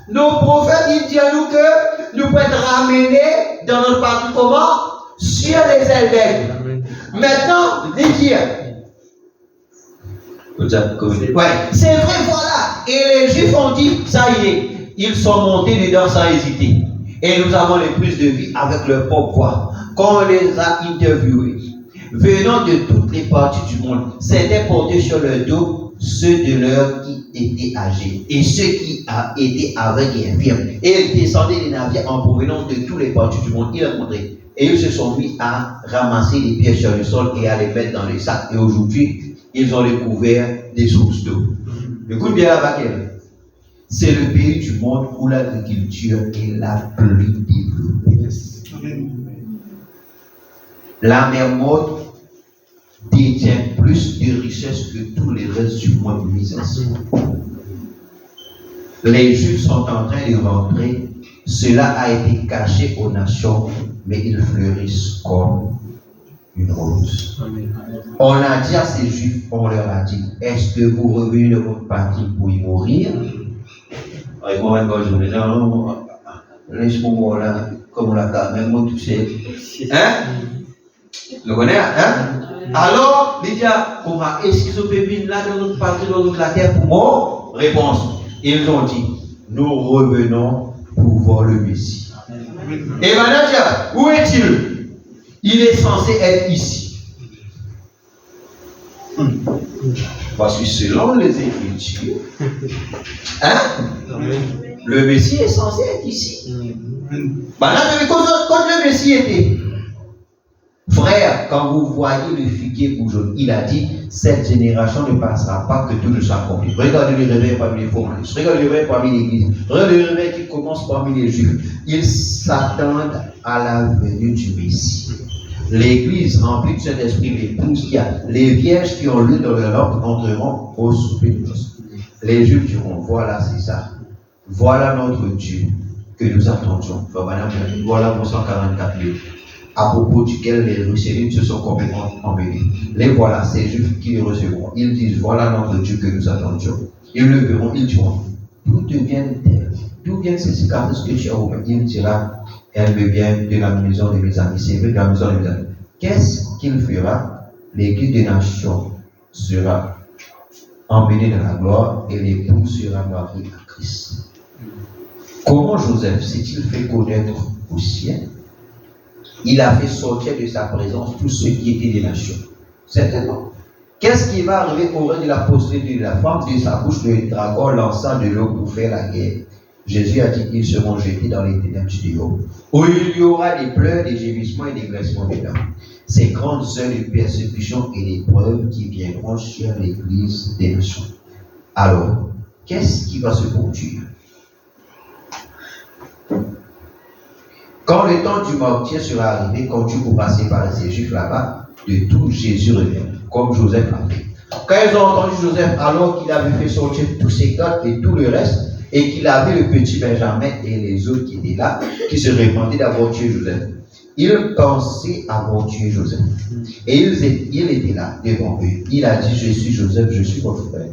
S1: Nos prophètes ils disent à nous que nous pouvons être ramenés dans notre partie comment? Sur sur les ailes d'aigle. Maintenant, les dire. Ouais, c'est vrai, voilà. Et les Juifs ont dit, ça y est, ils sont montés dedans sans hésiter. Et nous avons les prises de vie avec leur propre voix. Quand on les a interviewés, venant de toutes les parties du monde, c'était porté sur leur dos ceux de leurs qui étaient âgés et ceux qui étaient aveugles et infirmes. Et ils descendaient des navires en provenance de toutes les parties du monde. Ils rencontraient. Et ils se sont mis à ramasser les pierres sur le sol et à les mettre dans les sacs. Et aujourd'hui, ils ont découvert des sources d'eau. Écoute bien la baguette. C'est le pays du monde où l'agriculture est la plus développée. La mer Morte détient plus de richesses que tous les restes du monde mis ensemble. Les Juifs sont en train de rentrer. Cela a été caché aux nations, mais ils fleurissent comme une rose. On a dit à ces Juifs, on leur a dit, est-ce que vous revenez de votre patrie pour y mourir? Laisse-moi là, comme on l'a même moi tout seul. Hein? Le connaît, hein? Alors, les gars, est-ce qu'ils ont pépine là dans notre patrie, dans notre terre pour moi? Réponse. Ils ont dit, nous revenons pour voir le Messie. Et maintenant, où est-il? Il est censé être ici. Parce que selon les Écritures, hein? Le Messie est censé être ici. Maintenant, quand le Messie était, frère, quand vous voyez le figuier jaune, il a dit, cette génération ne passera pas que tout ne soit accompli. Regardez le réveil parmi les formations, regardez le réveil parmi l'église, regardez le réveil qui commence parmi les Juifs. Ils s'attendent à la venue du Messie. L'église remplie de cet esprit, l'épouse qui a, les vierges qui ont lu dans leur langue entreront au souper de noces. Les Juifs diront, voilà, c'est ça. Voilà notre Dieu que nous attendions. Voilà mon 144 000. À propos duquel les ruisselites se sont complètement emmêlés. Les voilà, ces Juifs qui les recevront. Ils disent, voilà notre Dieu que nous attendions. Ils le verront, ils diront, d'où viennent-elles? D'où viennent ces cicatrices que tu as ouvertes? Il dira, elle me vient de la maison de mes amis. C'est vrai, de la maison de mes amis. Qu'est-ce qu'il fera? L'église des nations sera emmenée dans la gloire et l'épouse sera mariée à Christ. Comment Joseph s'est-il fait connaître au ciel? Il a fait sortir de sa présence tous ceux qui étaient des nations. Certainement. Qu'est-ce qui va arriver au règne de la postérité de la femme? De sa bouche, le dragon lança de l'eau pour faire la guerre. Jésus a dit qu'ils seront jetés dans les ténèbres du dehors, où il y aura des pleurs, des gémissements et des graissements dedans. Ces grandes heures de persécution et d'épreuves qui viendront sur l'église des nations. Alors, qu'est-ce qui va se produire? Quand le temps du martyr sera arrivé, quand tu pourras séparer ces Juifs là-bas, de tout Jésus revient, comme Joseph a fait. Quand ils ont entendu Joseph, alors qu'il avait fait sortir tous ses gars et tout le reste, et qu'il avait le petit Benjamin et les autres qui étaient là, qui se répandaient d'avoir tué Joseph, ils pensaient avoir tué Joseph. Et il était là, devant eux. Il a dit, je suis Joseph, je suis votre frère.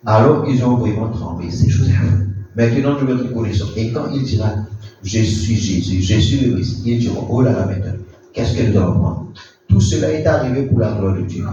S1: Alors ils ont vraiment tremblé, c'est Joseph. Maintenant, nous le connaissons. Et quand il dira, je suis Jésus, je suis le Messie, ils diront, oh là là, maintenant, qu'est-ce que nous allons prendre? Tout cela est arrivé pour la gloire de Dieu.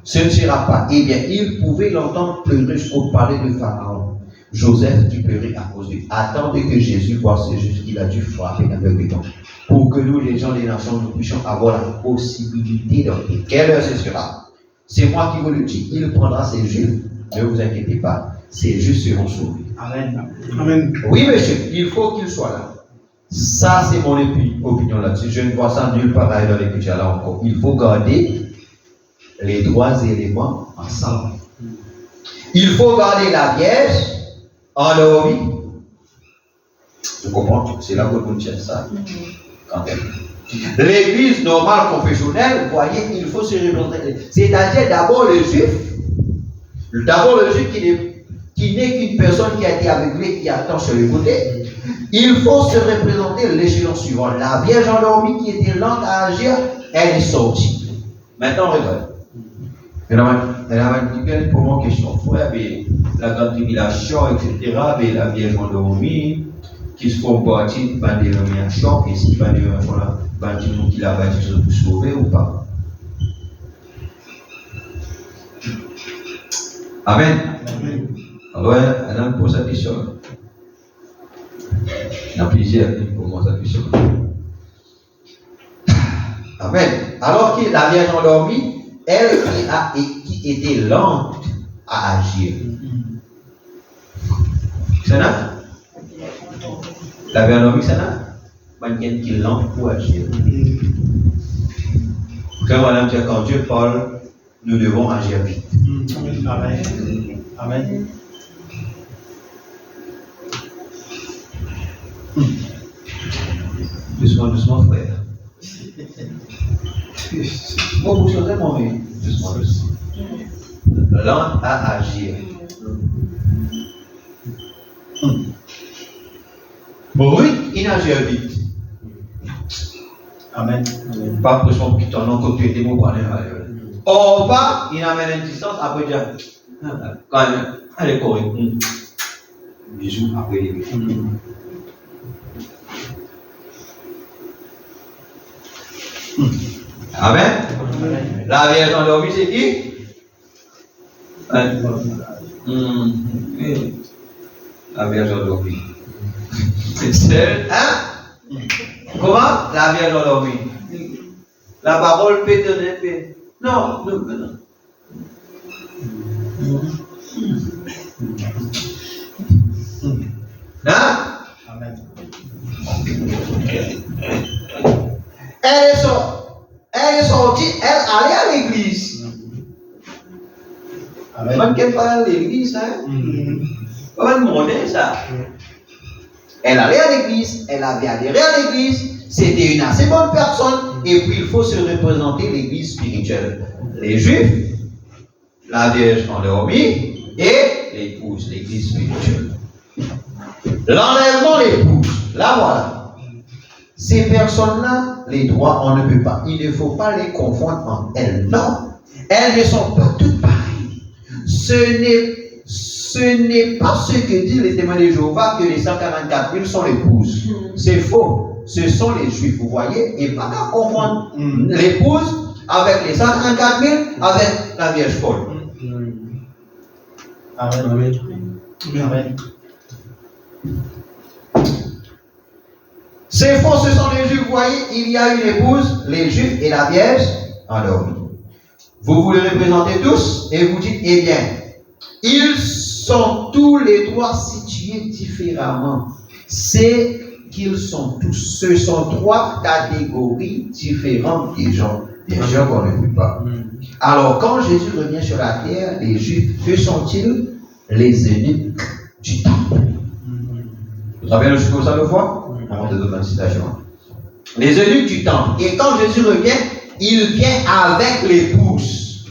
S1: Ce ne sera pas. Eh bien, ils pouvaient l'entendre pleurer jusqu'au palais de Pharaon. Joseph dut pleurer à cause de lui. Attendez que Jésus voie ce juste qu'il a dû frapper l'aveuglement. Pour que nous, les gens des nations, nous puissions avoir la possibilité d'entrer. Quelle heure ce sera? C'est moi qui vous le dis. Il prendra ses Juifs. Ne vous inquiétez pas. Ces Juifs seront sauvés.
S3: Amen.
S2: Amen.
S1: Oui, monsieur, il faut qu'il soit là. Ça, c'est mon opinion là-dessus. Je ne vois ça nulle part dans l'écriture là encore. Il faut garder les trois éléments ensemble. Il faut garder la Vierge endormie. Vous comprenez? C'est là que vous tiens ça. Quand même. L'église normale confessionnelle, vous voyez, il faut se représenter. C'est-à-dire d'abord le juif. D'abord le juif qui n'est qu'une personne qui a été aveuglée, qui attend sur le côté. Il faut se représenter l'échelon suivant. La Vierge endormie qui était lente à agir, elle est sortie. Maintenant, regarde. Elle a dit pour mon question, frère, mais la grande tribulation, etc., mais la Vierge endormie, qui se font partie de la dénomination, et si la dénomination là, qui l'a bâti pour sauver ou pas. Amen. Alors, Adam pose sa question. Il y a plusieurs qui posent sa question. Amen. Alors que la Vierge endormie, elle qui était lente à agir. C'est là? La Vierge endormie, c'est là? Quelqu'un qui est lent pour agir. Quand Madame dit quand Dieu parle, nous devons agir vite.
S3: Amen. Amen.
S1: Doucement, doucement, frère. Bon, vous savez, mon vie. Doucement, doucement. Lent à agir. Brut, il agit vite.
S3: Amen.
S1: Pas pour son petit nom côté des mots pour aller. Or, pas, il amène une distance après dire. Quand elle est correcte. Bisous après les bisous. Amen. La Vierge endormie, c'est qui? La Vierge endormie. C'est celle, hein? Comment? La Vierge endormie. La parole peut donner paix. Non, non, non. Hein?
S3: Amen.
S1: Elle est sortie, elle allait à l'église.
S3: Amen.
S1: Même qu'elle parle à l'église, hein? Pas demander ça. Elle allait à l'église, elle avait adhéré à l'église, c'était une assez bonne personne, et puis il faut se représenter l'église spirituelle. Les Juifs, la Vierge endormie, et l'épouse, l'église spirituelle. L'enlèvement l'épouse, là voilà. Ces personnes-là, les droits, on ne peut pas. Il ne faut pas les confondre entre elles. Non, elles ne sont pas toutes pareilles. Ce n'est pas ce que disent les témoins de Jéhovah que les 144 000 sont l'épouses. C'est faux. Ce sont les Juifs, vous voyez, et pas qu'à confondre l'épouse avec les 144 000 avec la Vierge folle.
S3: Amen. Amen.
S1: C'est faux, ce sont les Juifs, vous voyez, il y a une épouse, les Juifs et la Vierge endormie. Vous vous les représentez tous et vous dites, eh bien, ils sont tous les trois situés différemment. C'est qu'ils sont tous. Ce sont trois catégories différentes des gens qu'on ne peut pas. Alors, quand Jésus revient sur la terre, les Juifs, que sont-ils? Les eunuques du temple. Vous avez le jusqu'au ça le fois? On te donne une citation. Les eunuques du temple. Et quand Jésus revient, il vient avec l'épouse.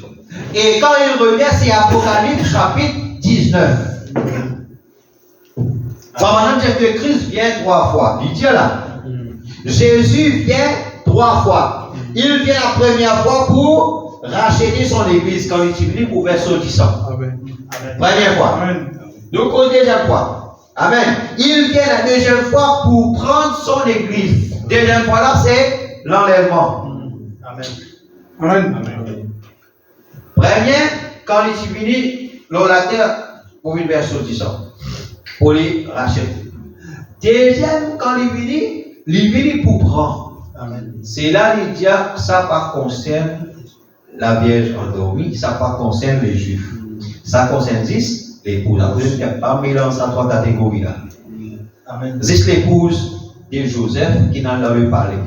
S1: Et quand il revient, c'est Apocalypse chapitre 19. Ça va dire que Christ vient 3 fois. Il dit là. Jésus vient 3 fois. Il vient la première fois pour racheter son église, quand il dit pour verser du sang. Première fois. Donc, deuxième fois. Amen. Il vient la deuxième fois pour prendre son église. Deuxième fois là, c'est l'enlèvement.
S3: Amen.
S1: Premier, quand il est fini, l'olateur pour une version du sang. Pour les racheter. Deuxième, quand il vient pour prendre.
S3: Amen.
S1: C'est là qu'il dit ça pas concerne la Vierge endormie, ça pas concerne les Juifs. Ça concerne 10. L'épouse, il n'y a pas mélange à 3 catégories là.
S3: Amen.
S1: C'est l'épouse de Joseph qui n'en avait parlé.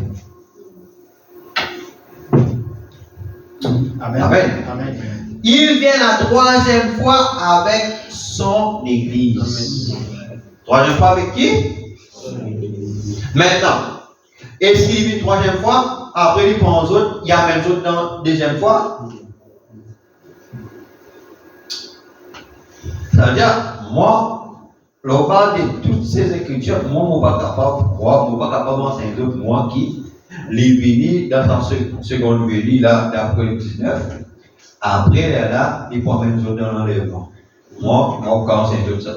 S3: Amen.
S1: Amen.
S3: Amen.
S1: Il vient la 3e fois avec son église. 3e fois avec qui? Maintenant, est-ce qu'il vient 3e fois? Après il prend aux autres, il y a même autres dans 2e fois? C'est-à-dire, moi, l'on parle de toutes ces écritures, moi, je ne suis pas capable d'enseigner d'autres, moi qui les bénis dans sa seconde venue, là, d'après le 19. Après, là, il prend même d'autres dans l'enlèvement. Moi, je ne peux pas enseigner tout ça.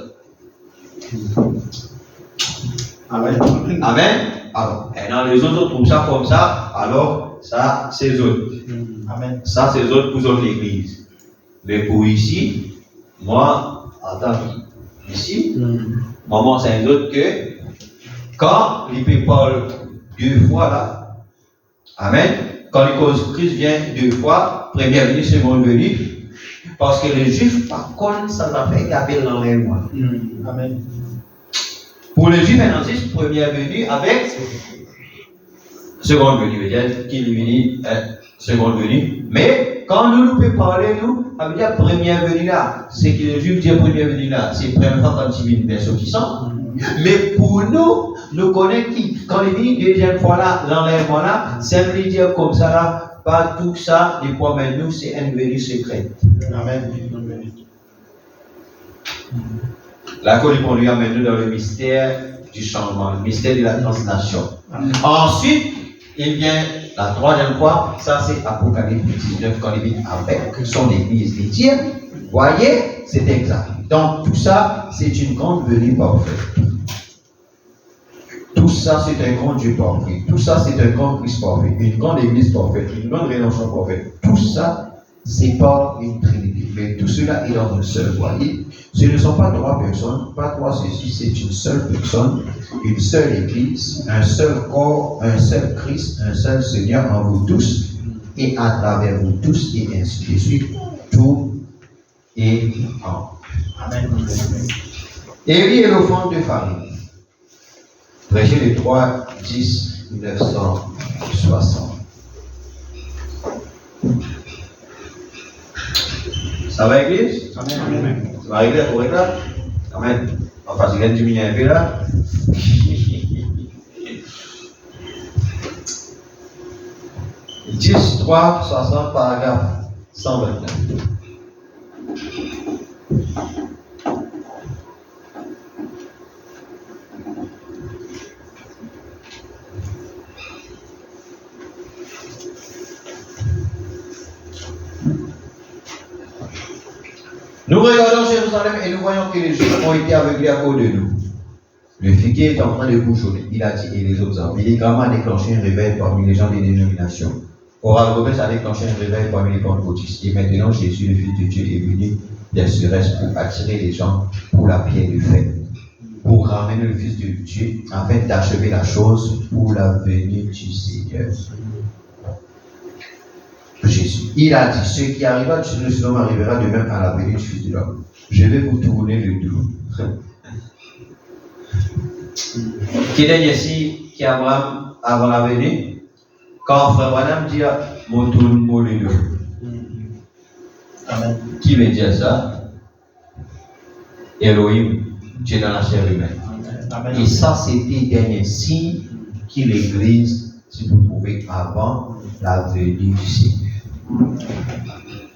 S3: Amen.
S1: Amen. Alors, et dans les autres trouvent ça comme ça, alors ça, c'est autres.
S3: Amen.
S1: Ça, c'est autres pour autres l'église. Mais pour ici, moi, en tant qu'ici, maman, c'est un autre que quand il parle 2 fois là, amen, quand les causes Christ vient 2 fois, première venue, seconde venue, parce que les juifs, par contre, ça va faire garder l'enlèvement.
S3: Amen.
S1: Pour les juifs, maintenant, c'est première venue avec seconde venue, veut dire qu'il est venu seconde venue. Mais quand nous pouvons parler, nous, ça veut dire première venue là. C'est que les juifs disent première venue là. C'est première fois quand il vient une personne qui sont. Mais pour nous, nous connaissons qui, quand il vient deuxième fois là, l'enlèvement là, c'est lui dire comme ça là, pas tout ça, les points, mais nous, c'est une venue secrète.
S3: Amen.
S1: La qu'on lui amène dans le mystère du changement, le mystère de la translation. Ensuite, il vient la troisième fois, ça c'est Apocalypse 19, quand il vient avec son église dit, voyez, c'est exact. Donc tout ça, c'est une grande venue parfaite. Tout ça, c'est un grand Dieu parfait. Tout ça, c'est un grand Christ parfait. Une grande église parfaite, une grande rédemption parfaite. Tout ça, c'est pas une trinité. Mais tout cela est dans une seule. Voyez, ce ne sont pas 3 personnes, pas 3 ceci, c'est une seule personne, une seule église, un seul corps, un seul Christ, un seul Seigneur en vous tous et à travers vous tous et ainsi de suite. Tout est en.
S3: Amen.
S1: Élie est l'offrande de farine. Prêché le 3, 10, 1960. Ça va, église?
S3: Amen.
S1: Ça va régler pour régler? Amen. Enfin, c'est bien diminuer un peu là. 10, 3, 60, paragraphe 129. Nous regardons Jérusalem et nous voyons que les Juifs ont été aveuglés à cause de nous. Le figuier est en train de bouchonner. Il a dit, et les autres arbres. Il est également déclenché un réveil parmi les gens des dénominations. Or, Algobès a déclenché un réveil parmi les pentecôtistes. Et maintenant, Jésus, le Fils de Dieu, est venu des Cérès pour attirer les gens pour la pierre du fait. Pour ramener le Fils de Dieu, afin d'achever la chose pour la venue du Seigneur. Jésus. Il a dit, ce qui arriva de Jérusalem arrivera de même à la venue du Fils de l'homme. Je vais vous tourner le dos. Qui est ici, qui Abraham avant la venue? Quand frère Branham dit, mon tourne le dos.
S3: Amen.
S1: Qui veut dire ça? Elohim, Dieu dans la chair humaine.
S3: Amen.
S1: Et ça, c'était dernier signe que l'Église se trouvait avant la venue du Seigneur.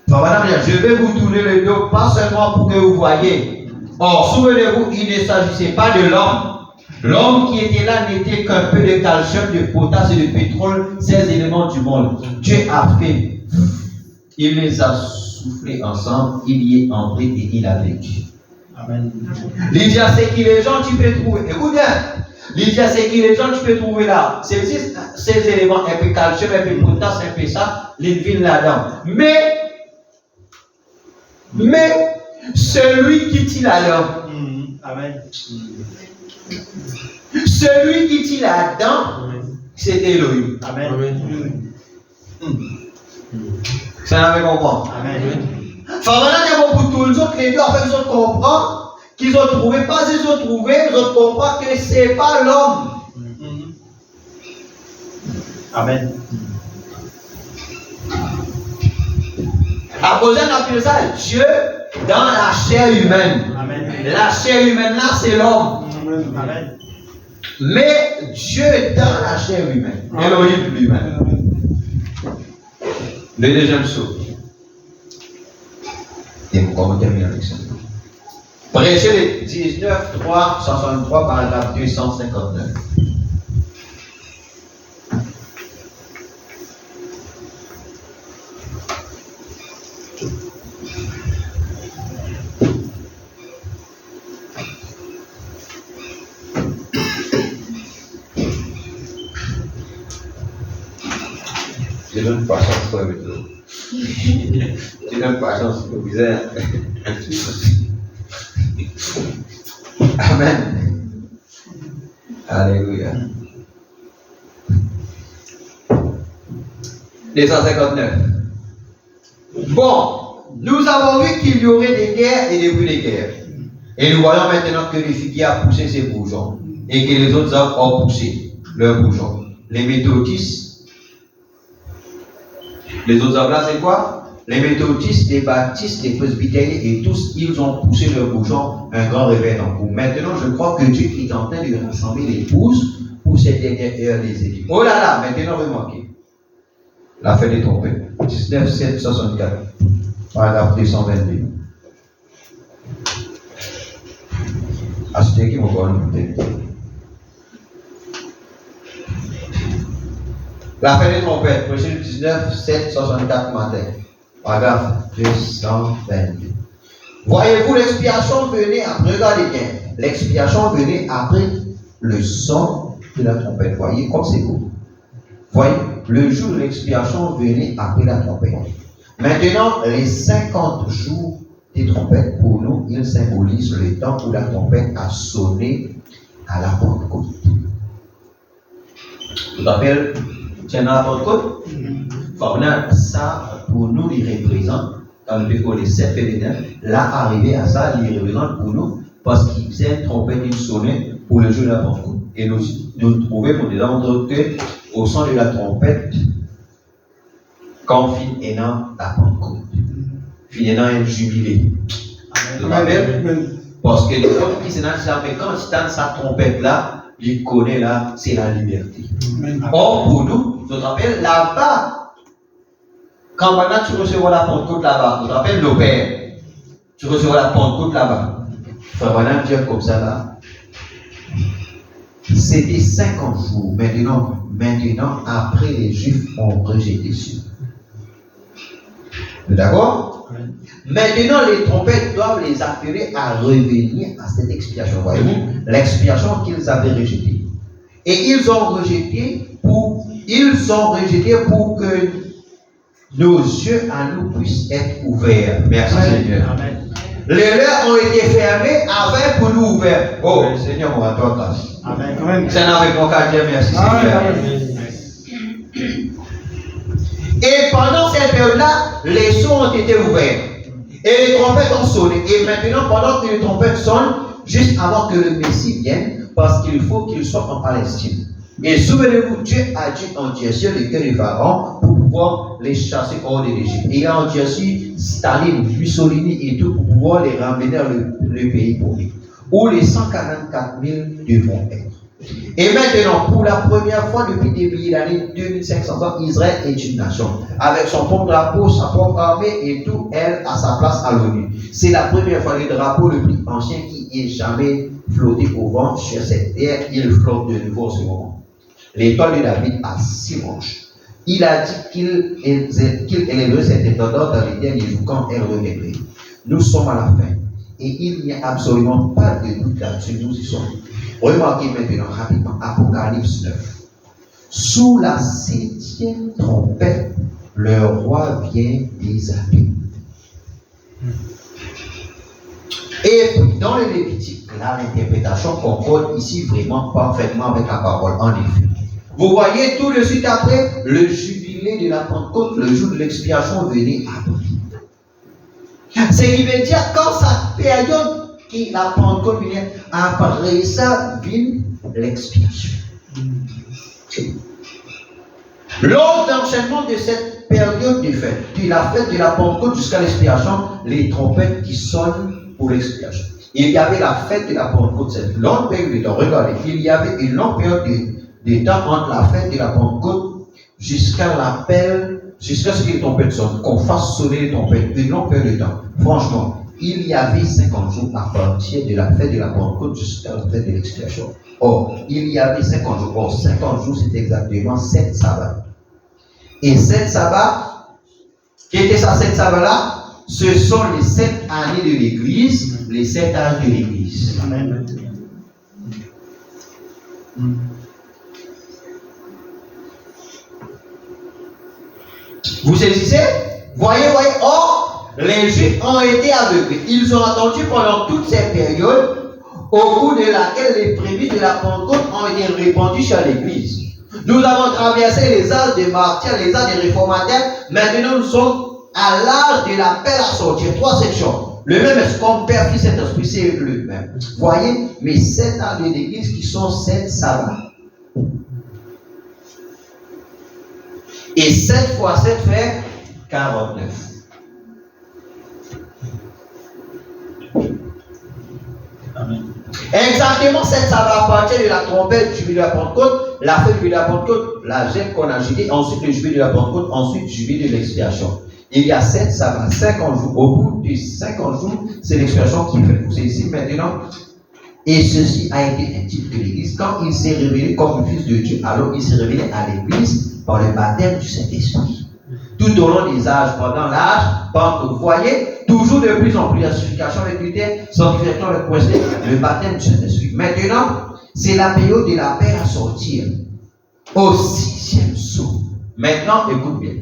S1: Madame, je vais vous tourner le dos, pas seulement pour que vous voyez. Or, souvenez-vous, il ne s'agissait pas de l'homme. L'homme qui était là n'était qu'un peu de calcium, de potasse et de pétrole, ces éléments du monde. Dieu a fait. Il les a soufflés ensemble, il y est entré et il a vécu.
S3: Amen.
S1: Lydia, c'est qui les gens tu peux trouver. Écoute bien. Lydia, c'est qui les gens tu peux trouver là. C'est ces éléments, un peu calcium, un peu potasse, un peu ça, les villes là-dedans. Mais, celui qui tire là-dedans.
S3: Amen.
S1: Celui qui tire là-dedans, c'est Elohim.
S3: Amen.
S1: Ça n'avait compris.
S3: Amen.
S1: Enfin, maintenant, il y a beaucoup de autres, les deux, afin qu'ils comprennent, qu'ils ont trouvé, pas ils ont trouvé, ils ont compris que ce n'est pas l'homme.
S3: Amen.
S1: À cause d'un appelle ça Dieu dans la chair humaine.
S3: Amen.
S1: La chair humaine là, c'est l'homme.
S3: Amen.
S1: Mais Dieu dans la chair humaine. Elohim lui-même. Le deuxième saut. Et pourquoi on termine avec ça? Prêcher le 19, 3, 63, paragraphe 259. Je donne pas chance pour le tout. Je donne pas chance pour vous. Amen. Alléluia. 259. Bon, nous avons vu qu'il y aurait des guerres et des bruits de guerre. Et nous voyons maintenant que le figuier a poussé ses bourgeons et que les autres arbres ont poussé leurs bourgeons. Les méthodistes, les autres arbres là, c'est quoi? Les méthodistes, les baptistes, les presbytériens et tous, ils ont poussé leurs bourgeons, un grand réveil en cours. Maintenant, je crois que Dieu est en train de rassembler les pousses pour cette dernière heure des études. Oh là là, maintenant, remarquez. La fête des trompettes. 19, 7, 64. Paragraphe 222. Achetez qui m'a parlé. La fête des trompettes. Prochain 19, 7, 64 matin. Paragraphe 222. Voyez-vous, l'expiation venait après, regardez bien, l'expiation venait après le son de la trompette. Voyez comme c'est beau. Voyez, le jour de l'expiation venait après la trompette. Maintenant, les 50 jours des trompettes, pour nous, ils symbolisent le temps où la trompette a sonné à la Pentecôte. Tu te rappelles, tiens à la Pentecôte? Ça, pour nous, il représente, quand le pétrole est 7 et 9, là, arrivé à ça, il représente pour nous, parce qu'il faisait une trompette, il sonnait pour le jour de la Pentecôte. Et nous trouvons pour des endroits que, au son de la trompette, quand finit la Pentecôte, finit un jubilé. Parce que les autres qui sont dans ça, mais quand il tente sa trompette là, il connaît là, c'est la liberté. Or, pour nous, je te rappelle, là-bas, quand maintenant tu recevras la Pentecôte là-bas, je te rappelle le Père, tu recevras la Pentecôte là-bas. Frère Madame, dire comme ça là, c'était 50 jours. Maintenant, après les Juifs ont rejeté Dieu. D'accord? Maintenant, les trompettes doivent les appeler à revenir à cette expiation. Voyez-vous, l'expiation qu'ils avaient rejetée. Et ils ont rejeté pour que nos yeux à nous puissent être ouverts. Merci Seigneur. Amen. Les leurs ont été fermés avec pour nous ouverts. Oh Seigneur, on va toi grâce. Amen. C'est avec mon quartier, merci Seigneur. Et pendant cette période-là, les sons ont été ouverts. Et les trompettes ont sonné. Et maintenant, pendant que les trompettes sonnent, juste avant que le Messie vienne, parce qu'il faut qu'il soit en Palestine. Et souvenez-vous, Dieu a dit endurcir le cœur des Pharaons pour pouvoir les chasser hors de l'Égypte. Et il a endurci Staline, Mussolini et tout pour pouvoir les ramener dans le pays pour lui. Où les 144 000 devront être. Et maintenant, pour la première fois depuis des milliers d'années, 2500 ans, Israël est une nation. Avec son propre drapeau, sa propre armée et tout, elle a sa place à l'ONU. C'est la première fois le drapeau le plus ancien qui ait jamais flotté au vent sur cette terre. Il flotte de nouveau en ce moment. L'étoile de David a 6 manches. Il a dit qu'il élèverait cette étoile dans les derniers jours quand elle reviendrait. Nous sommes à la fin. Et il n'y a absolument pas de doute là-dessus. Nous y sommes. Remarquez maintenant rapidement Apocalypse 9. Sous la 7e trompette, le roi vient déshabiller. Et puis dans le Lévitique, là, l'interprétation concorde ici vraiment parfaitement avec la parole, en effet. Vous voyez tout de suite après, le jubilé de la Pentecôte, le jour de l'expiation venait après. Ce qui veut dire quand sa période qui la Pentecôte venait après ça, vient l'expiation. Lors de l'enchaînement de cette période de fête, de la fête de la Pentecôte jusqu'à l'expiation, les trompettes qui sonnent pour l'expiation. Il y avait la fête de la Pentecôte, cette longue période de temps. Regardez, il y avait une longue période de temps entre la fête de la Pentecôte jusqu'à l'appel, jusqu'à ce que les trompettes sonnent, qu'on fasse sonner les trompettes, une longue période de temps. Franchement, il y avait 50 jours à partir de la fête de la Pentecôte jusqu'à la fête de l'expiation. Or, il y avait 50 jours. Or, 50 jours, c'est exactement 7 sabbats. Et 7 sabbats, qui était ça, 7 sabbats-là? Ce sont les 7 années de l'Église, les 7 âges de l'Église. Amen. Vous saisissez? Voyez, or, les Juifs ont été aveuglés. Ils ont attendu pendant toute cette période au cours de laquelle les prémices de la Pentecôte ont été répandues sur l'Église. Nous avons traversé les âges des martyrs, les âges des réformateurs. Maintenant, nous sommes à l'âge de l'appel à sortir. 3 sections. Le même est comme Père, Fils, Saint-Esprit, c'est le même. Voyez, mais 7 ans de l'Église qui sont 7 sabbats. Et 7 fois 7 fait 49.
S3: Amen.
S1: Exactement 7 sabbats à partir de la trompette du jubilé de la Pentecôte, la fête du jubilé de la Pentecôte, la gemme qu'on a agitée, ensuite le jubilé de la Pentecôte, ensuite le jubilé de l'expiation. Il y a 7 sabbats, 50 jours. Au bout de 50 jours, c'est l'expiation qui fait. C'est ici maintenant. Et ceci a été un titre de l'Église. Quand il s'est révélé comme le Fils de Dieu, alors il s'est révélé à l'Église par le baptême du Saint-Esprit. Tout au long des âges, pendant l'âge, vous voyez, toujours de plus en plus, la sanctification avec Luther, sanctification avec Wesley, le baptême du Saint-Esprit. Maintenant, c'est la période de la paix à sortir. Au 6e saut. Maintenant, écoute bien.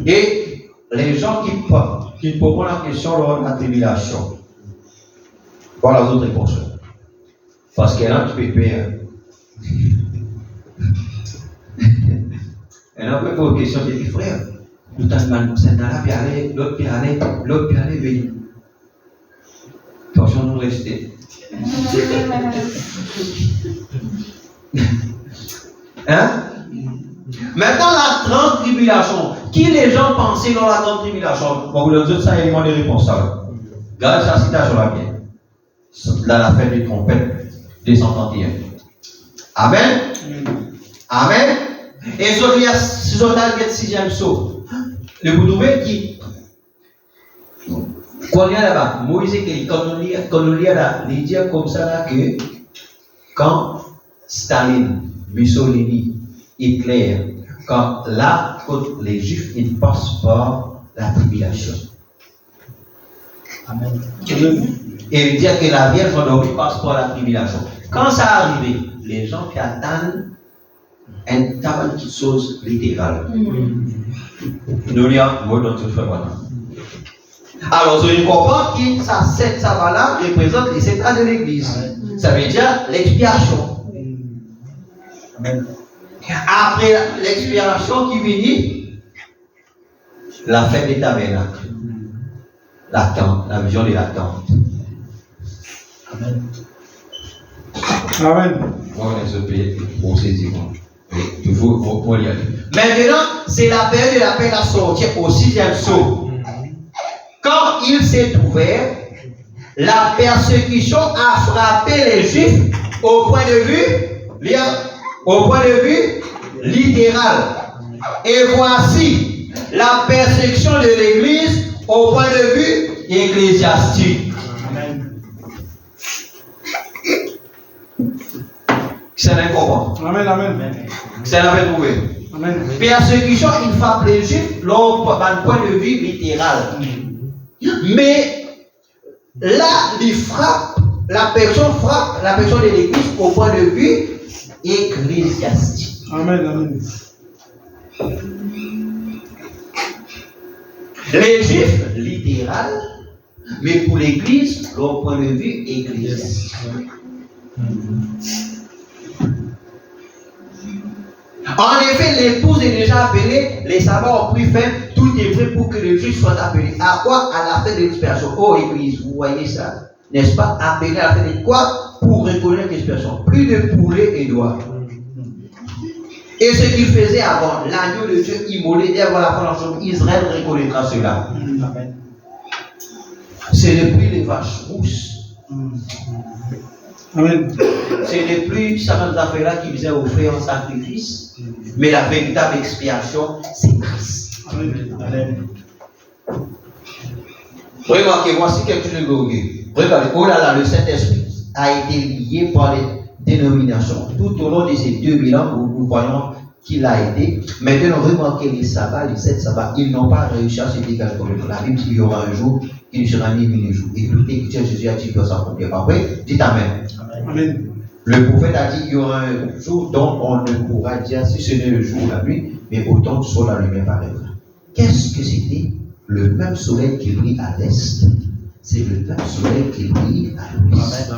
S1: Et les gens qui posent la question lors de la tribulation, voilà les autres réponses. Parce qu'il y en a qui pépèrent. Il y en a qui posent question des frères. Tout à l'heure, c'est là, puis aller, l'autre puis aller, venir. Attention, nous rester. Hein? Maintenant, la grande tribulation. Qui les gens pensaient dans la grande tribulation? Bon, vous leur dites ça, élément de réponse. Regarde sa citation là bien. Dans la fête des trompettes, 231. Amen. Amen. Et sur le 6e saut. Vous trouvez qui? Quand on y a là-bas, Moïse, quand on lit là, il dit comme ça là que quand Staline, Mussolini, Hitler, quand là, les Juifs, ils passent par la tribulation.
S3: Amen.
S1: Et il dit que la Vierge endormie passe par la tribulation. Quand ça arrive, les gens qui attendent une table qui chose littérale. Nous y a mot dans tout fait maintenant. Alors, je comprends que cette sabbat-là représente les 7 ans de l'Église. Ça veut dire l'expiation.
S3: Amen.
S1: Après l'expiation qui finit, la fête des tabernacles. L'attente, la vision de l'attente.
S3: Amen.
S5: Amen.
S1: On est pays pour saisir. Toujours y aller. Maintenant, c'est la période de l'appel à sortir au 6e saut. Quand il s'est ouvert, la persécution a frappé les Juifs au point de vue littéral. Et voici la persécution de l'Église au point de vue ecclésiastique.
S3: Amen.
S1: C'est l'incomprend.
S5: Amen, amen.
S1: C'est la même trouvé.
S5: Amen.
S1: Persécution, il frappe les Juifs d'un point de vue littéral. Mais là, il frappe, la personne de l'Église au point de vue ecclésiastique.
S5: Amen, amen.
S1: Les Juifs, littéral, mais pour l'Église, au point de vue ecclésiastique. En effet, l'épouse est déjà appelée, les sabbats ont pris fin, tout est prêt pour que le juif soit appelé. À quoi? À la fête de l'expiation. Oh Église, vous voyez ça? N'est-ce pas? Appelé à la fête de quoi? Pour reconnaître l'expiation. Plus de poulet et d'oie. Et ce qu'il faisait avant, l'agneau de Dieu immolé, et avant la fin de la chose, Israël reconnaîtra cela.
S3: Amen.
S1: C'est le plus les vaches rousses.
S5: Amen.
S1: C'est ne plus certaines affaires-là qui visaient offrir un sacrifice, mais la véritable expiation, c'est Christ.
S3: Amen.
S1: Remarquez, voici quelque chose de glorieux. Regardez, oh là là, le Saint-Esprit a été lié par les dénominations. Tout au long de ces 2000 ans, nous voyons qu'il a été. Maintenant, remarquez les sabbats, les 7 sabbats, ils n'ont pas réussi à se dégager comme la Bible dit qu'il y aura un jour qui ne sera ni nuit ni jour. Écoutez, Jésus a dit qu'il doit s'accomplir. Après, dites Amen.
S5: Amen.
S1: Le prophète a dit qu'il y aura un jour dont on ne pourra dire si ce n'est le jour ou la nuit, mais autant que soit la lumière paraîtra. Qu'est-ce que c'était? Le même soleil qui brille à l'est, c'est le même soleil qui brille à l'ouest.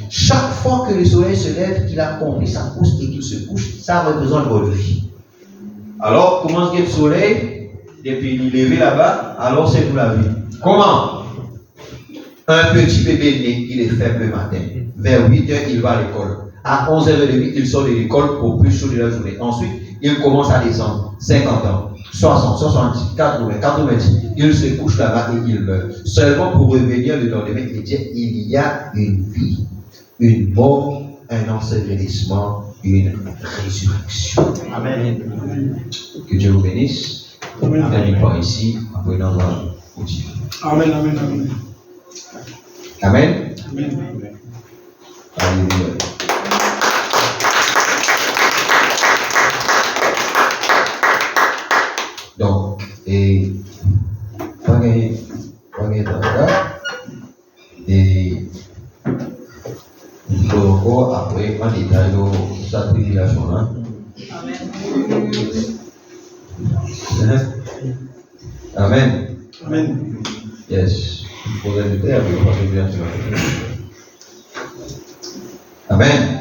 S1: Chaque fois que le soleil se lève, qu'il a compris sa course et qu'il se couche, ça représente votre vie. Alors, comment est-ce que le soleil, depuis il est levé là-bas, alors c'est pour la vie. Comment? Un petit bébé né, il est faible le matin. Vers 8h, il va à l'école. À 11h30, il sort de l'école au plus chaud de la journée. Ensuite, il commence à descendre. 50 ans, 60, 70, 80, 90. Il se couche là-bas et il meurt. Seulement pour revenir le lendemain et dire il y a une vie, une mort, un ensevelissement, une résurrection.
S3: Amen.
S1: Que Dieu vous bénisse. Amen. Par ici, après nous allons continuer.
S3: Amen, amen, amen.
S1: Amen.
S3: Amen.
S1: Alléluia. Donc, et et il faut encore après en détail sa tribulation là. Amen.
S3: Amen.
S1: Yes. Il faut rajouter avec la tribulation. Amen.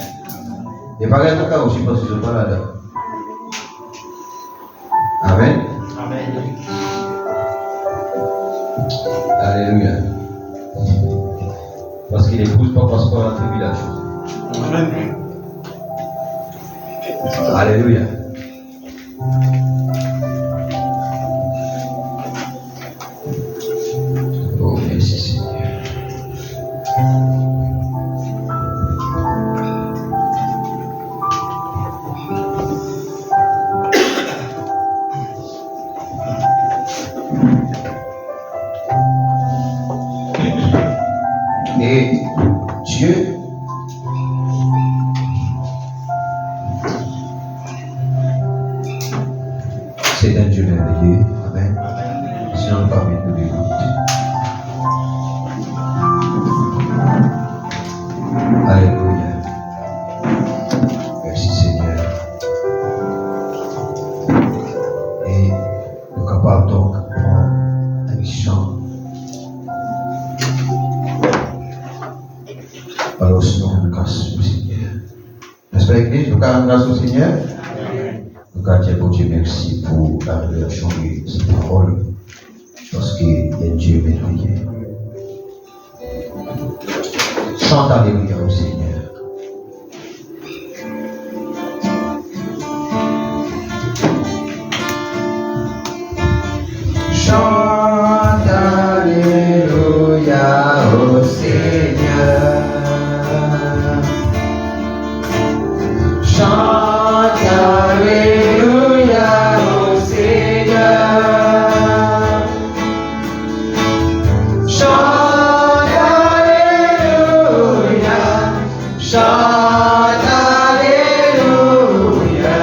S1: Et par exemple, aussi parce que je parle là-dedans. Amen.
S3: Amen.
S1: Alléluia. Parce qu'il épouse pas parce qu'on a la tribulation.
S3: Amen.
S1: Alléluia. Oh, merci Seigneur. Et Dieu c'est un Dieu merveilleux. Amen. Sinon, parmi nous les Alléluia. Merci Seigneur. Et nous sommes capables donc de prendre un chant. Alors sinon, nous grâce au Seigneur. N'est-ce pas, Église? Nous avons grâce au Seigneur. Nous avons bon Dieu merci pour la révélation de cette parole. Parce qu'il y a Dieu merveilleux. Chante Alléluia au Seigneur. Chante Alléluia au Seigneur. Chante Alléluia au Seigneur. Chante Alléluia. Chante Alléluia.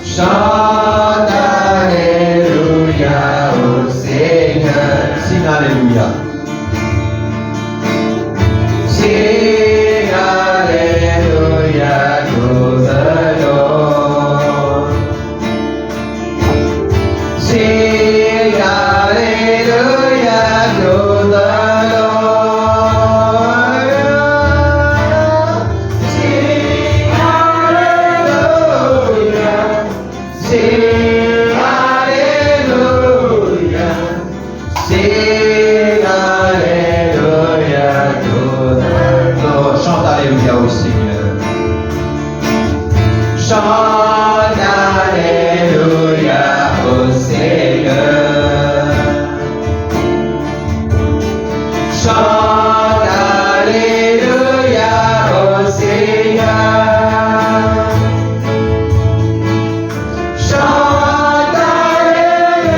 S1: Chante Alléluia au Seigneur. Sing Alléluia. Sing Alléluia to the Lord. Sing Alléluia to the Lord. Sing Alléluia. Sing Alléluia. Sing Alléluia to the Lord. Chante Alléluia au Seigneur. Chante Alléluia au Seigneur. Chante Alléluia au Seigneur. Chante Alléluia.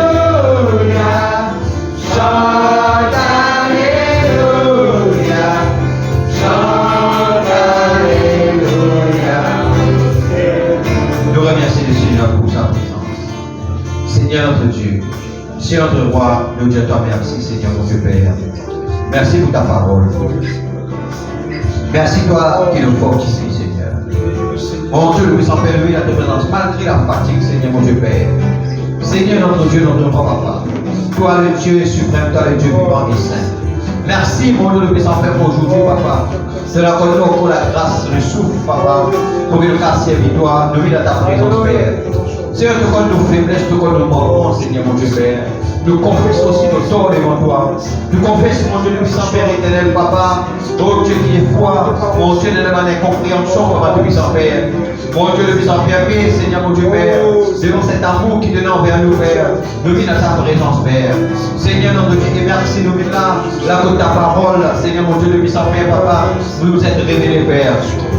S1: Chante Alléluia. Chante Alléluia. Nous remercions le Seigneur pour sa présence. Seigneur notre Dieu, Seigneur notre roi, nous disons toi merci, Seigneur mon Dieu Père. Merci pour ta parole. Merci toi qui nous fortifie, Seigneur. Mon Dieu, nous sommes élevés à ta présence malgré la fatigue, Seigneur mon Dieu Père. Seigneur notre Dieu, notre papa. Toi le Dieu suprême, toi le Dieu vivant et saint. Merci, mon Dieu, de puissant Père, pour aujourd'hui, papa. C'est la connu pour la grâce, le souffle, papa, pour que nous cassions victoire, nous vivons dans ta présence, Père. Seigneur, tu connais nos faiblesses, tu connais nos manquements, Seigneur, mon Dieu, Père. Nous confessons aussi nos torts devant toi. Nous confessons, mon Dieu, le puissant Père éternel, papa. Oh Dieu qui est foi, mon Dieu, de la incompréhension, papa, le puissant Père. Mon Dieu, le puissant Père, Seigneur, mon Dieu, Père. Devant cet amour qui donne envers nous, Père. Nous vivons dans ta présence, Père. Seigneur, notre Dieu, et merci, nous vivons là de ta parole, Seigneur, mon Dieu, le puissant Père, papa. Vous nous êtes révélés, Père.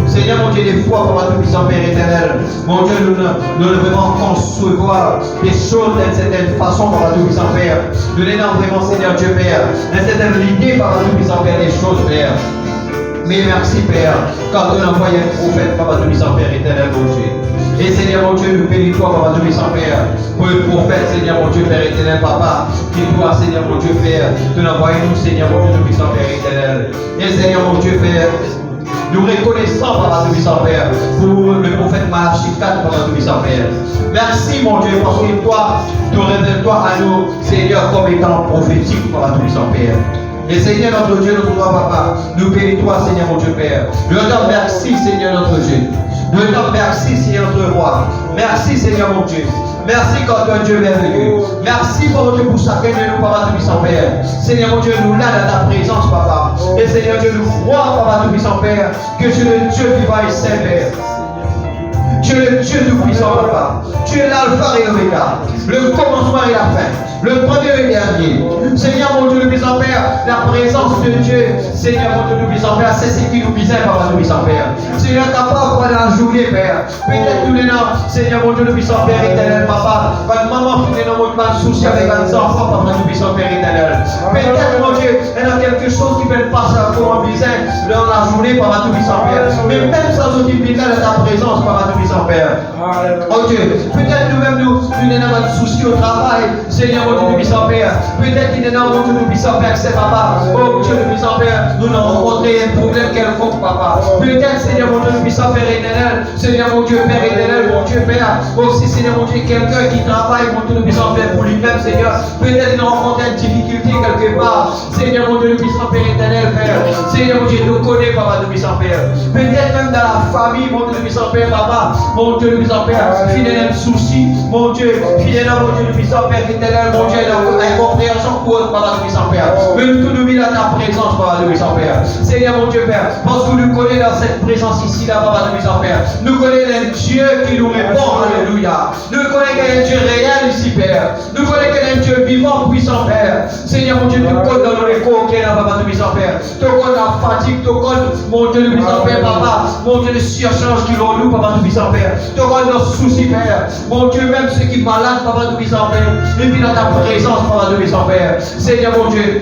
S1: Seigneur, mon Dieu, des fois, papa, le puissant Père éternel. Mon Dieu, nous ne devons concevoir des choses d'une certaine façon, papa, le puissant Père. Nous n'avons vraiment, Seigneur Dieu, Père, d'une certaine idée, papa, le puissant Père, des choses, Père. Mais merci, Père, quand on envoie un prophète, papa, le puissant Père éternel, mon Dieu. Et Seigneur, mon Dieu, nous bénis toi, papa, le puissant Père, pour le prophète, Seigneur, mon Dieu, Père éternel, papa, qui doit, Seigneur, mon Dieu, Père, de l'envoyer nous, Seigneur, mon Dieu, le puissant Père éternel. Et Seigneur, mon Dieu, Père, nous reconnaissons, papa, le puissant Père, pour le prophète Malachi 4, papa, le puissant Père. Merci, mon Dieu, parce que toi, tu révèles-toi à nous, Seigneur, comme étant prophétique, papa, le puissant Père. Et Seigneur notre Dieu, notre roi, papa, nous bénis toi, Seigneur mon Dieu Père. Nous te merci, Seigneur notre Dieu. Nous te merci, Seigneur notre roi. Merci, Seigneur mon Dieu. Merci quand tu es Dieu merveilleux. Merci mon Dieu pour chacun de nous, papa tout puissant Père. Seigneur mon Dieu, nous là dans ta présence, papa. Et Seigneur Dieu, nous crois, papa tout puissant Père, que tu es le Dieu vivant et saint, Père. Tu es le Dieu tout-puissant, papa. Tu es l'alpha et l'oméga, le commencement et la fin, le premier et le dernier. Seigneur, mon Dieu, le puissant Père, la présence de Dieu, Seigneur, mon Dieu, le puissant Père, c'est ce qui nous visait, papa, le puissant Père. Seigneur, ta part dans la journée, Père. Peut-être tous les noms, Seigneur, mon Dieu, le puissant Père éternel, papa. Quand maman finit dans mon pas de souci avec un enfant, papa, le puissant Père éternel. Peut-être, mon Dieu, il y a quelque chose qui peut passer encore en visage dans la journée, papa, le puissant Père. Mais même sans aucune visage de ta présence, papa, le puissant Père. Oh Dieu, peut-être nous-mêmes, nous n'avons pas de soucis au travail, Seigneur, mon Dieu, le puissant Père. Peut-être qu'il y a un mon Dieu, le puissant Père, c'est papa. Oh Dieu, le puissant Père, nous avons rencontré un problème quelconque, papa. Peut-être, Seigneur, mon Dieu, le puissant Père éternel, Seigneur, mon Dieu, Père éternel, mon Dieu, Père. Aussi, Seigneur, mon Dieu, quelqu'un qui travaille, mon Dieu, le puissant Père, pour lui-même, Seigneur. Peut-être qu'il a rencontré une difficulté quelque part. Seigneur, mon Dieu, le puissant Père éternel, Père. Seigneur, mon Dieu, nous connaît, papa, le puissant Père. Peut-être même dans la famille, mon Dieu, le puissant Père, papa. Mon Dieu, le puissant Père, fidèle un souci, mon Dieu, fidèle à mon Dieu, le puissant Père éternel, mon Dieu, incompréhension pour eux, papa, le puissant Père. Mais nous tous nous mis dans ta présence, papa, le puissant Père. Seigneur, mon Dieu, Père, parce que nous connaissons dans cette présence ici, là, papa, le puissant Père. Nous connaissons un Dieu qui nous répond, alléluia. Nous connaissons un Dieu réel ici, Père. Nous connaissons un Dieu vivant, puissant, Père. Seigneur, mon Dieu, tu connais dans nos échos, qui est là, papa, le puissant Père. Tu connais la fatigue, tu connais, mon Dieu, le puissant Père, papa. Mon Dieu, le surchange qui l'ont nous, papa, le puissant Père. Tu connais nos soucis, Père. Mon Dieu, même ceux qui sont malades, papa, le puissant Père. Et puis dans ta présence, papa, le puissant Père. Seigneur, mon Dieu.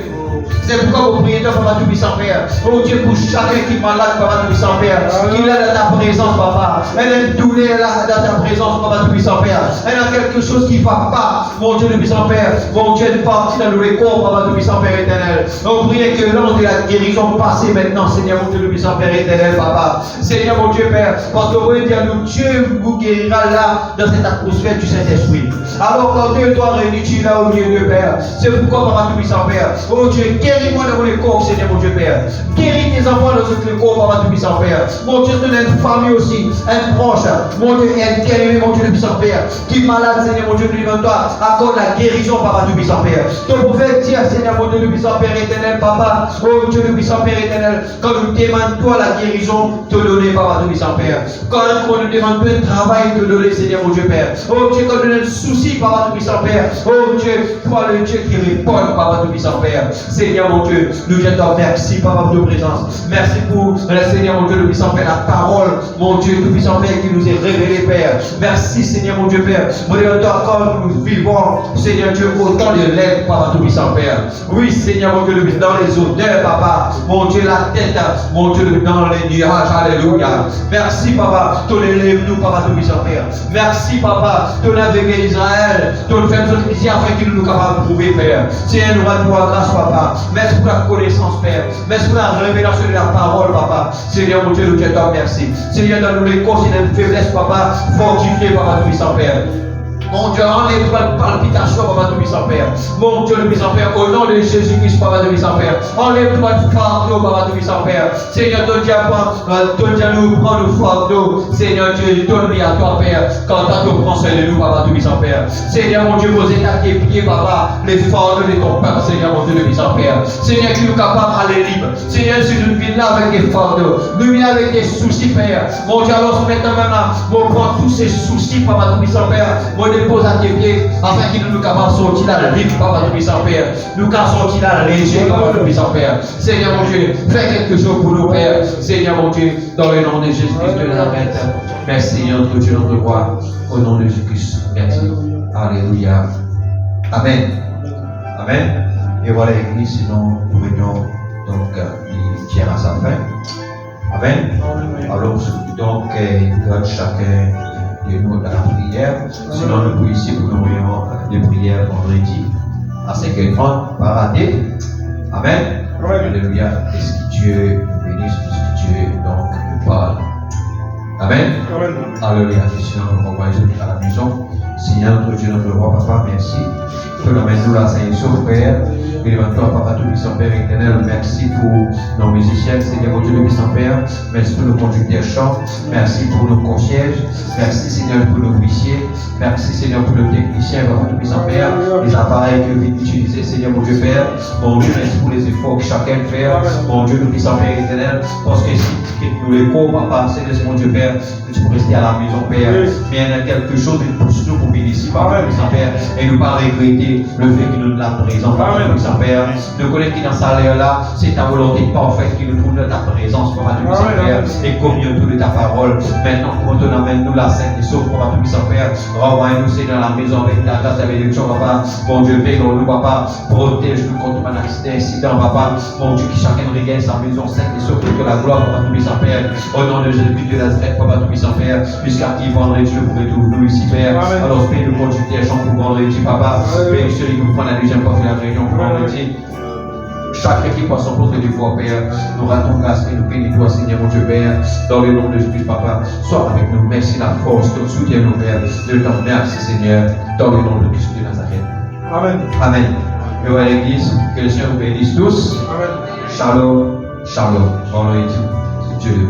S1: C'est pourquoi vous priez, papa tout puissant Père. Oh Dieu, pour chacun qui est malade, papa tout puissant Père. Qu'il est dans ta présence, papa. Elle est douleur là, dans ta présence, papa tout puissant Père. Elle a quelque chose qui ne va pas, mon Dieu, le puissant Père. Mon Dieu, est parti dans le corps, papa tout puissant Père éternel. On prie que l'ange de la guérison passe maintenant, Seigneur, mon Dieu, le puissant Père éternel, papa. Seigneur, mon Dieu, Père. Parce que vous voulez dire, nous, Dieu vous guérira là, dans cette atmosphère du Saint-Esprit. Alors, quand Dieu doit réunir, tu es là au milieu de Père. C'est pourquoi, papa tout puissant Père. Oh Dieu, guéris-moi dans mon corps, Seigneur, mon Dieu, Père. Guéris tes enfants dans ce corps, papa tout puissant Père. Mon Dieu, donne une famille aussi, un proche. Mon Dieu, un bien-aimé, mon Dieu, le puissant Père. Qui est malade, Seigneur, mon Dieu, devant toi. Accorde la guérison, papa tout puissant Père. Ton prophète dit, Seigneur, mon Dieu, le puissant Père éternel, papa. Oh Dieu, le puissant Père éternel. Quand nous demandons toi la guérison, te donner, papa tout puissant Père. Quand nous demandons un travail, te donner, Seigneur, mon Dieu, Père. Oh Dieu, quand nous avons un souci, papa tout puissant Père. Oh Dieu, toi le Dieu qui répond, papa tout puissant Père. Seigneur, mon Dieu, nous te merci, papa, pour nos présences. Merci pour le Seigneur, mon Dieu, le puissant Père, la parole, mon Dieu, le puissant Père, qui nous est révélé, Père. Merci, Seigneur, mon Dieu, Père. Mon Dieu, encore nous vivons, Seigneur Dieu, autant de l'aide, papa, tout puissant Père. Oui, Seigneur, mon Dieu, le dans les odeurs, papa, mon Dieu, la tête, mon Dieu, dans les nuages, alléluia. Merci, papa, ton élève-nous, papa, tout puissant Père. Merci, papa, ton avec Israël, ton fait notre ici afin qu'il nous capable de prouver, Père. Seigneur, nous rendons grâce, papa. Merci pour la connaissance, Père. Merci pour la révélation de la parole, papa. Seigneur, mon Dieu, nous te disons merci. Seigneur, dans nos échos, c'est une faiblesse, papa, fortifié, papa, tout puissant Père. Mon Dieu, enlève toute palpitation, Papa Tout-Puissant Père. Mon Dieu, le puissant Père, au nom de Jésus-Christ, Papa Tout-Puissant Père. Enlève toute fardeau, Papa Tout-Puissant Père. Seigneur, donne-nous prendre le fardeau. Seigneur Dieu, donne-lui à toi, Père. Quand tu prends soin de nous, Papa Tout-Puissant Père. Seigneur, mon Dieu, posez à tes pieds, Papa, les fardeaux de ton peuple, Seigneur, mon Dieu, le puissant Père. Seigneur, qui nous capable d'aller libre. Seigneur, si nous venons là avec des fardeaux, nous venons avec des soucis, Père. Mon Dieu, alors maintenant, là, on prend tous ces soucis, Papa Tout-Puissant Père. On dépose à tes pieds, afin qu'il nous capable de sortir là, libre, Papa Tout-Puissant Père. Nous qu'à sortir là, léger, Papa Tout-Puissant Père. Seigneur, mon Dieu, fais quelque chose pour nous, Père. Seigneur, mon Dieu, dans le nom de Jésus-Christ de Nazareth. Merci, notre Dieu, notre roi. Au nom de Jésus-Christ. Merci. Alléluia. Amen. Amen. Et voilà l'église, sinon nous venons donc il tient à sa fin. Amen. Alors donc donne chacun de nous dans la prière. Sinon nous pouvons ici pour nous voyons des prières vendredi à 5h30 par rater. Amen. Alléluia. Est-ce que Dieu nous bénisse, est-ce que Dieu donc nous parle. Amen. Alléluia. Sinon nous renvoyons à la maison. Seigneur, notre Dieu, notre roi, Papa, merci. Prenons-nous la Saint-Sauf, Père. Et devant toi, Papa, Tout-Puissant Père éternel, merci pour nos musiciens, Seigneur, mon Dieu, Tout-Puissant Père. Merci pour nos conducteurs chants. Merci pour nos concierges. Merci, Seigneur, pour nos huissiers. Merci, Seigneur, pour nos techniciens, Papa, Tout-Puissant Père. Les appareils que vous utilisez, Seigneur, mon Dieu, Père. Mon Dieu, merci pour les efforts que chacun fait. Mon Dieu, Tout-Puissant Père éternel. Parce que si nous les cours, Papa, Seigneur, mon Dieu, Père, que tu peux rester à la maison, Père. Mais il y a quelque chose de pousse nous pour venir ici, Papa, Tout-Puissant Père. Et nous pas regretter le fait que nous la présence, Papa, Tout-Puissant Père. Nous connaissons que dans sa là, c'est ta volonté parfaite qui nous trouve dans ta présence, Papa, Tout-Puissant Père. Et communion de ta parole. Maintenant, quand on amène nous la Sainte et sauve, Papa, Tout-Puissant Père. Renvoie-nous, Seigneur, dans la maison avec ta grâce, ta bénédiction, Papa. Mon Dieu, veille nous, Papa. Protège-nous contre un accident, incident, Papa. Mon Dieu, qui chacun regagne sa maison sainte et sauve que la gloire, Papa, Tout-Puissant Père. Au nom de Jésus-Christ de Nazareth, Papa, Tout-Puissant Père. Jusqu'à qui vendredi, je pourrai trouver nous ici, Père. Alors, paye nous conduire les gens pour vendredi, Papa. Paye celui qui nous prend la deuxième porte de la réunion pour vendredi. Chaque équipe a son poste de foi, Père. Nous rendons grâce et nous bénissons toi, Seigneur, mon Dieu, Père. Dans le nom de Jésus, Papa. Sois avec nous. Merci la force, ton soutien, nos Père. De ton merci, Seigneur. Dans le nom de Christ de Nazareth.
S3: Amen.
S1: Amen. Et voilà l'église. Que le Seigneur vous bénisse tous.
S3: Amen.
S1: Shalom. Shalom. Vendredi. Dieu.